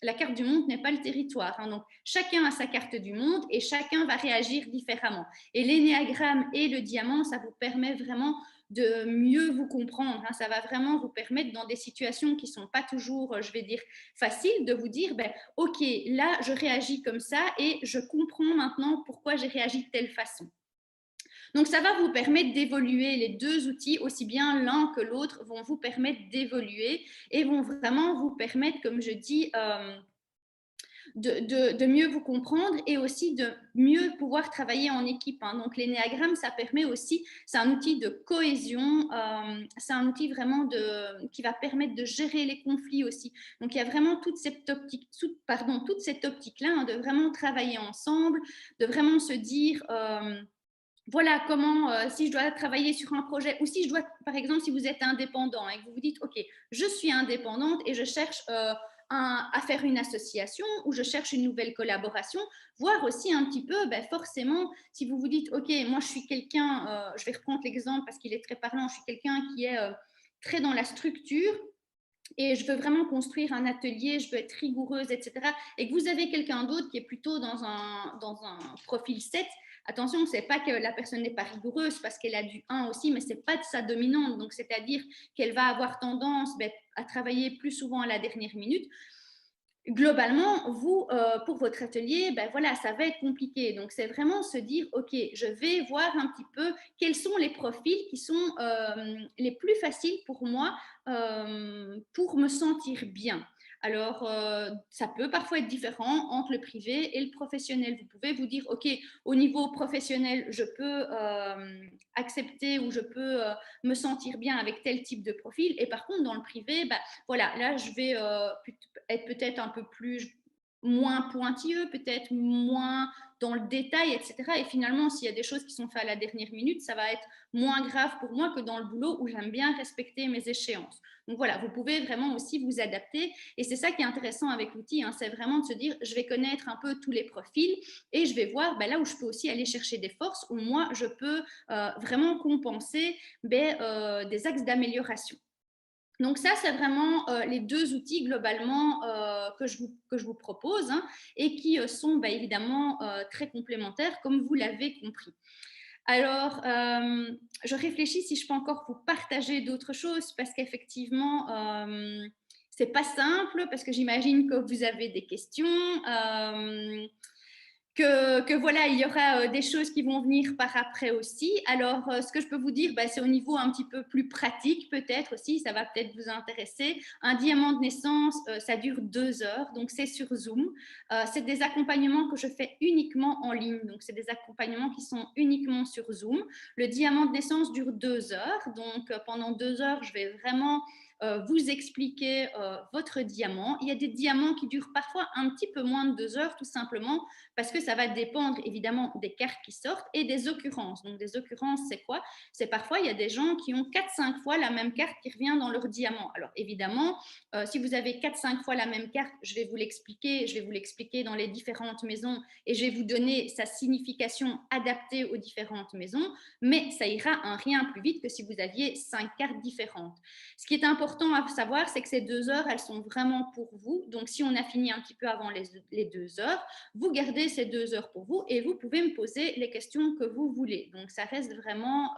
la carte du monde n'est pas le territoire. Hein, donc, chacun a sa carte du monde et chacun va réagir différemment. Et l'énéagramme et le diamant, ça vous permet vraiment de mieux vous comprendre. Hein. Ça va vraiment vous permettre, dans des situations qui ne sont pas toujours, je vais dire, faciles, de vous dire, ben, OK, là, je réagis comme ça et je comprends maintenant pourquoi j'ai réagi de telle façon. Donc, ça va vous permettre d'évoluer. Les deux outils, aussi bien l'un que l'autre, vont vous permettre d'évoluer et vont vraiment vous permettre, comme je dis, de mieux vous comprendre et aussi de mieux pouvoir travailler en équipe. Hein. Donc, l'énéagramme, ça permet aussi, c'est un outil de cohésion, c'est un outil vraiment qui va permettre de gérer les conflits aussi. Donc, il y a vraiment toute cette optique-là, hein, de vraiment travailler ensemble, de vraiment se dire... voilà comment, si je dois travailler sur un projet ou si je dois, par exemple, si vous êtes indépendant et que vous vous dites, OK, je suis indépendante et je cherche à faire une association ou je cherche une nouvelle collaboration, voir aussi un petit peu, ben, forcément, si vous vous dites, OK, moi je suis quelqu'un, je vais reprendre l'exemple parce qu'il est très parlant, je suis quelqu'un qui est très dans la structure, et je veux vraiment construire un atelier, je veux être rigoureuse, etc. Et que vous avez quelqu'un d'autre qui est plutôt dans un profil 7, attention, c'est pas que la personne n'est pas rigoureuse parce qu'elle a du 1 aussi, mais c'est pas de sa dominante. Donc, c'est-à-dire qu'elle va avoir tendance à travailler plus souvent à la dernière minute. Globalement, vous, pour votre atelier, ben voilà, ça va être compliqué. Donc, c'est vraiment se dire, OK, je vais voir un petit peu quels sont les profils qui sont les plus faciles pour moi pour me sentir bien. Alors, ça peut parfois être différent entre le privé et le professionnel. Vous pouvez vous dire, OK, au niveau professionnel, je peux accepter ou je peux me sentir bien avec tel type de profil. Et par contre, dans le privé, ben, voilà, là, je vais être peut-être un peu plus moins pointilleux, peut-être moins dans le détail, etc. Et finalement, s'il y a des choses qui sont faites à la dernière minute, ça va être moins grave pour moi que dans le boulot où j'aime bien respecter mes échéances. Donc voilà, vous pouvez vraiment aussi vous adapter. Et c'est ça qui est intéressant avec l'outil, hein, c'est vraiment de se dire, je vais connaître un peu tous les profils et je vais voir là où je peux aussi aller chercher des forces, où moi, je peux vraiment compenser des axes d'amélioration. Donc ça, c'est vraiment les deux outils globalement que je vous propose, hein, et qui sont évidemment très complémentaires, comme vous l'avez compris. Alors, je réfléchis si je peux encore vous partager d'autres choses, parce qu'effectivement, c'est pas simple, parce que j'imagine que vous avez des questions. Que voilà, il y aura des choses qui vont venir par après aussi. Alors, ce que je peux vous dire, c'est au niveau un petit peu plus pratique, peut-être aussi, ça va peut-être vous intéresser. Un diamant de naissance, ça dure 2 heures, donc c'est sur Zoom. C'est des accompagnements que je fais uniquement en ligne, donc c'est des accompagnements qui sont uniquement sur Zoom. Le diamant de naissance dure 2 heures, donc pendant 2 heures, je vais vraiment vous expliquer votre diamant. Il y a des diamants qui durent parfois un petit peu moins de 2 heures, tout simplement parce que ça va dépendre évidemment des cartes qui sortent et des occurrences. Donc des occurrences, c'est quoi? C'est parfois, il y a des gens qui ont 4-5 fois la même carte qui revient dans leur diamant. Alors évidemment, si vous avez 4-5 fois la même carte, je vais vous l'expliquer dans les différentes maisons et je vais vous donner sa signification adaptée aux différentes maisons, mais ça ira un rien plus vite que si vous aviez 5 cartes différentes. Ce qui est important à savoir, c'est que ces 2 heures, elles sont vraiment pour vous. Donc si on a fini un petit peu avant les 2 heures, vous gardez ces 2 heures pour vous et vous pouvez me poser les questions que vous voulez. Donc ça reste vraiment...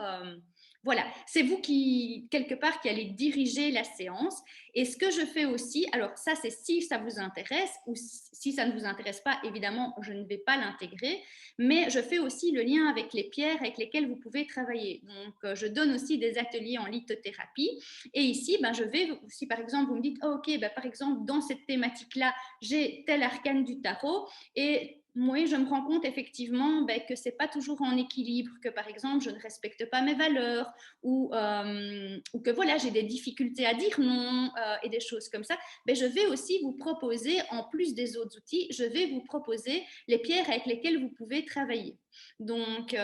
voilà, c'est vous qui, quelque part, qui allez diriger la séance. Et ce que je fais aussi, alors ça, c'est si ça vous intéresse, ou si ça ne vous intéresse pas, évidemment, je ne vais pas l'intégrer, mais je fais aussi le lien avec les pierres avec lesquelles vous pouvez travailler. Donc, je donne aussi des ateliers en lithothérapie. Et ici, ben, je vais, si par exemple, vous me dites, oh, ok, ben, par exemple, dans cette thématique-là, j'ai tel arcane du tarot, et oui, je me rends compte effectivement ben, que ce n'est pas toujours en équilibre, que par exemple, je ne respecte pas mes valeurs ou que voilà, j'ai des difficultés à dire non et des choses comme ça. Ben, je vais aussi vous proposer, en plus des autres outils, je vais vous proposer les pierres avec lesquelles vous pouvez travailler. Donc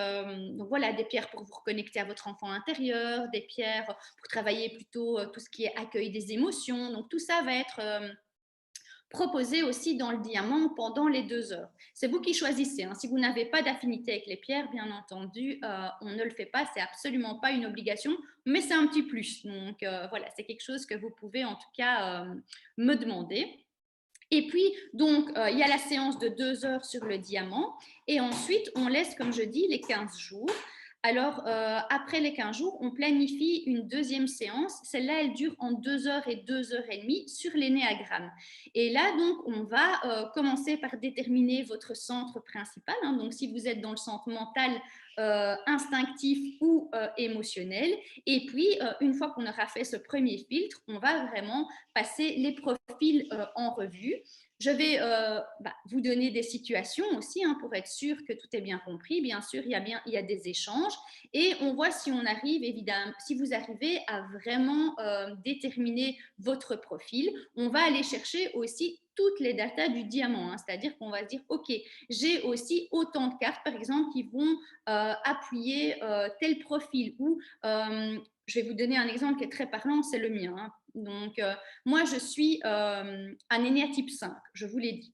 voilà, des pierres pour vous reconnecter à votre enfant intérieur, des pierres pour travailler plutôt tout ce qui est accueil des émotions. Donc tout ça va être... proposé aussi dans le diamant pendant les 2 heures. C'est vous qui choisissez. Hein. Si vous n'avez pas d'affinité avec les pierres, bien entendu, on ne le fait pas. C'est absolument pas une obligation, mais c'est un petit plus. Donc voilà, c'est quelque chose que vous pouvez en tout cas me demander. Et puis, donc, il y a la séance de 2 heures sur le diamant. Et ensuite, on laisse, comme je dis, les 15 jours. Alors, après les 15 jours, on planifie une deuxième séance. Celle-là, elle dure en 2 heures et 2 heures et demie sur l'énéagramme. Et là, donc, on va commencer par déterminer votre centre principal. Hein. Donc, si vous êtes dans le centre mental, instinctif ou émotionnel. Et puis, une fois qu'on aura fait ce premier filtre, on va vraiment passer les profils en revue. Je vais vous donner des situations aussi hein, pour être sûr que tout est bien compris. Bien sûr, il y a des échanges et on voit si on arrive, évidemment, si vous arrivez à vraiment déterminer votre profil. On va aller chercher aussi toutes les datas du diamant, hein, c'est-à-dire qu'on va se dire, OK, j'ai aussi autant de cartes, par exemple, qui vont appuyer tel profil ou je vais vous donner un exemple qui est très parlant, c'est le mien. Hein. Donc, moi, je suis un énéatype 5, je vous l'ai dit.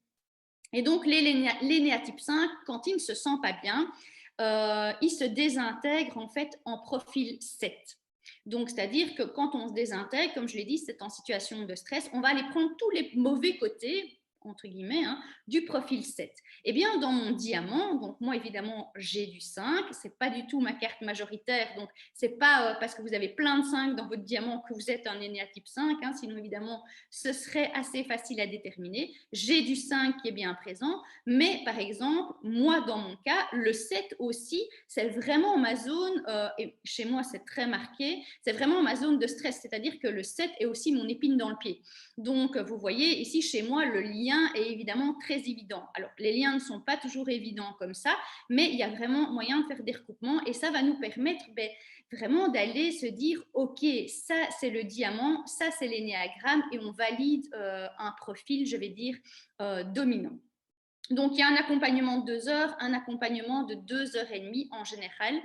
Et donc, l'énéatype 5, quand il ne se sent pas bien, il se désintègre en fait en profil 7. Donc, c'est-à-dire que quand on se désintègre, comme je l'ai dit, c'est en situation de stress, on va aller prendre tous les mauvais côtés, entre guillemets, hein, du profil 7. Eh bien, dans mon diamant, donc moi, évidemment, j'ai du 5, c'est pas du tout ma carte majoritaire, donc c'est pas parce que vous avez plein de 5 dans votre diamant que vous êtes un énéatype 5, hein, sinon, évidemment, ce serait assez facile à déterminer. J'ai du 5 qui est bien présent, mais par exemple, moi, dans mon cas, le 7 aussi, c'est vraiment ma zone, et chez moi, c'est très marqué, c'est vraiment ma zone de stress, c'est-à-dire que le 7 est aussi mon épine dans le pied. Donc, vous voyez, ici, chez moi, le lien est évidemment très évident. Alors, les liens ne sont pas toujours évidents comme ça, mais il y a vraiment moyen de faire des recoupements et ça va nous permettre vraiment d'aller se dire, OK, ça, c'est le diamant, ça, c'est l'énéagramme et on valide un profil, je vais dire, dominant. Donc, il y a un accompagnement de 2 heures, un accompagnement de 2 heures et demie en général.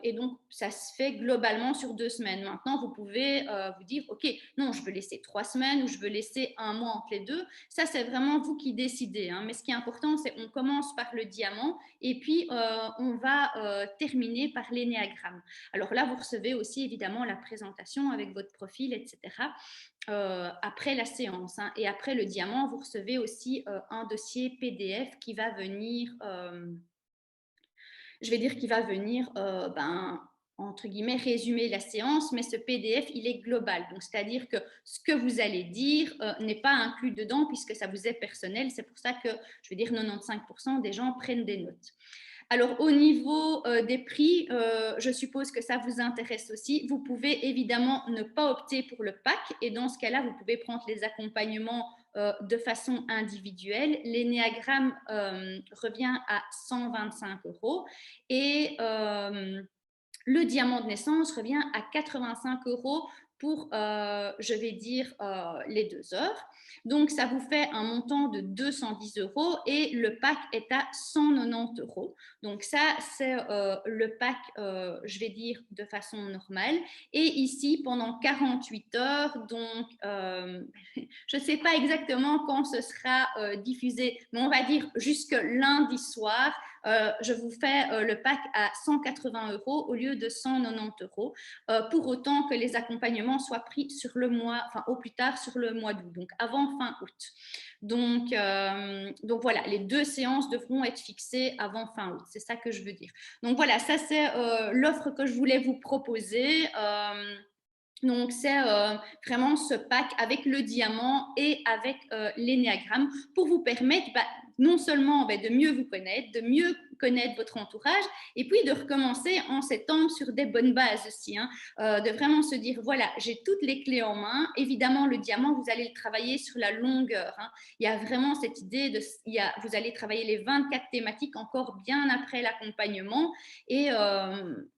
Et donc, ça se fait globalement sur 2 semaines. Maintenant, vous pouvez vous dire, OK, non, je veux laisser 3 semaines ou je veux laisser un mois entre les deux. Ça, c'est vraiment vous qui décidez. Hein. Mais ce qui est important, c'est qu'on commence par le diamant et puis on va terminer par l'énéagramme. Alors là, vous recevez aussi évidemment la présentation avec votre profil, etc. Après la séance. Hein. Et après le diamant, vous recevez aussi un dossier PDF qui va venir, je vais dire qui va venir, entre guillemets, résumer la séance, mais ce PDF, il est global. Donc, c'est-à-dire que ce que vous allez dire n'est pas inclus dedans puisque ça vous est personnel. C'est pour ça que, je vais dire, 95% des gens prennent des notes. Alors, au niveau des prix, je suppose que ça vous intéresse aussi. Vous pouvez évidemment ne pas opter pour le pack et dans ce cas-là, vous pouvez prendre les accompagnements de façon individuelle. L'énéagramme revient à 125 € et le diamant de naissance revient à 85 € pour, je vais dire, les 2 heures. Donc, ça vous fait un montant de 210 € et le pack est à 190 €. Donc, ça, c'est le pack, je vais dire, de façon normale. Et ici, pendant 48 heures, donc, je ne sais pas exactement quand ce sera diffusé, mais on va dire jusque lundi soir, je vous fais le pack à 180 € au lieu de 190 €, pour autant que les accompagnements soient pris sur le mois, enfin au plus tard sur le mois d'août, donc avant fin août. Donc voilà, les 2 séances devront être fixées avant fin août, c'est ça que je veux dire. Donc voilà, ça c'est l'offre que je voulais vous proposer. Donc, c'est vraiment ce pack avec le diamant et avec l'énéagramme pour vous permettre non seulement de mieux vous connaître, de mieux connaître votre entourage et puis de recommencer en septembre sur des bonnes bases aussi. Hein, de vraiment se dire, voilà, j'ai toutes les clés en main. Évidemment, le diamant, vous allez le travailler sur la longueur. Hein. Il y a vraiment cette idée vous allez travailler les 24 thématiques encore bien après l'accompagnement. Et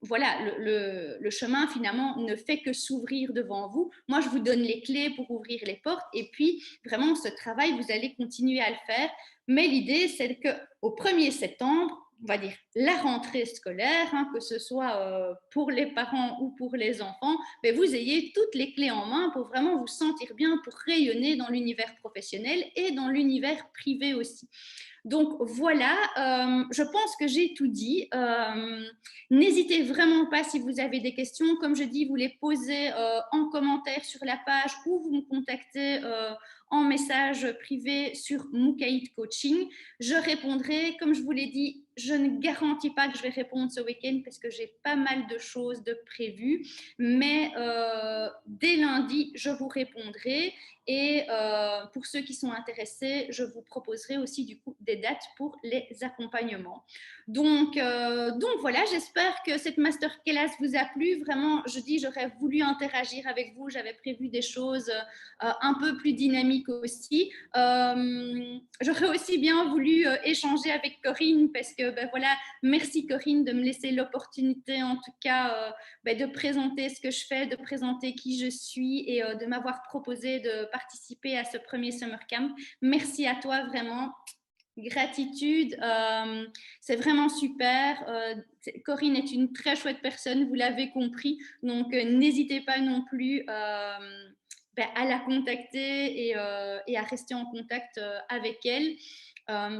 voilà, le chemin finalement ne fait que s'ouvrir devant vous. Moi, je vous donne les clés pour ouvrir les portes et puis vraiment ce travail, vous allez continuer à le faire. Mais l'idée, c'est qu'au 1er septembre, on va dire la rentrée scolaire, hein, que ce soit pour les parents ou pour les enfants, mais vous ayez toutes les clés en main pour vraiment vous sentir bien, pour rayonner dans l'univers professionnel et dans l'univers privé aussi. Donc voilà, je pense que j'ai tout dit. N'hésitez vraiment pas si vous avez des questions. Comme je dis, vous les posez en commentaire sur la page ou vous me contactez en message privé sur Mukaïd Coaching. Je répondrai. Comme je vous l'ai dit, je ne garantis pas que je vais répondre ce week-end parce que j'ai pas mal de choses de prévues. Mais dès lundi, je vous répondrai. Et pour ceux qui sont intéressés, je vous proposerai aussi du coup des dates pour les accompagnements. Donc voilà, j'espère que cette masterclass vous a plu. Vraiment, je dis, j'aurais voulu interagir avec vous. J'avais prévu des choses un peu plus dynamiques aussi. J'aurais aussi bien voulu échanger avec Corinne parce que voilà, merci Corinne de me laisser l'opportunité en tout cas de présenter ce que je fais, de présenter qui je suis et de m'avoir proposé de participer à ce premier Summer Camp. Merci à toi vraiment. Gratitude, c'est vraiment super. Corinne est une très chouette personne, vous l'avez compris. Donc, n'hésitez pas non plus à la contacter et à rester en contact avec elle.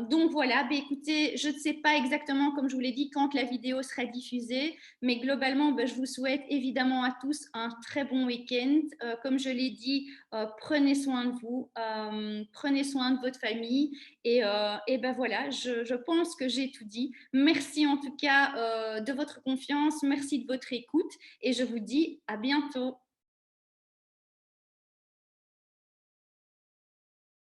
Donc voilà, écoutez, je ne sais pas exactement, comme je vous l'ai dit, quand la vidéo sera diffusée, mais globalement, je vous souhaite évidemment à tous un très bon week-end. Comme je l'ai dit, prenez soin de vous, prenez soin de votre famille et voilà, je pense que j'ai tout dit. Merci en tout cas de votre confiance, merci de votre écoute et je vous dis à bientôt.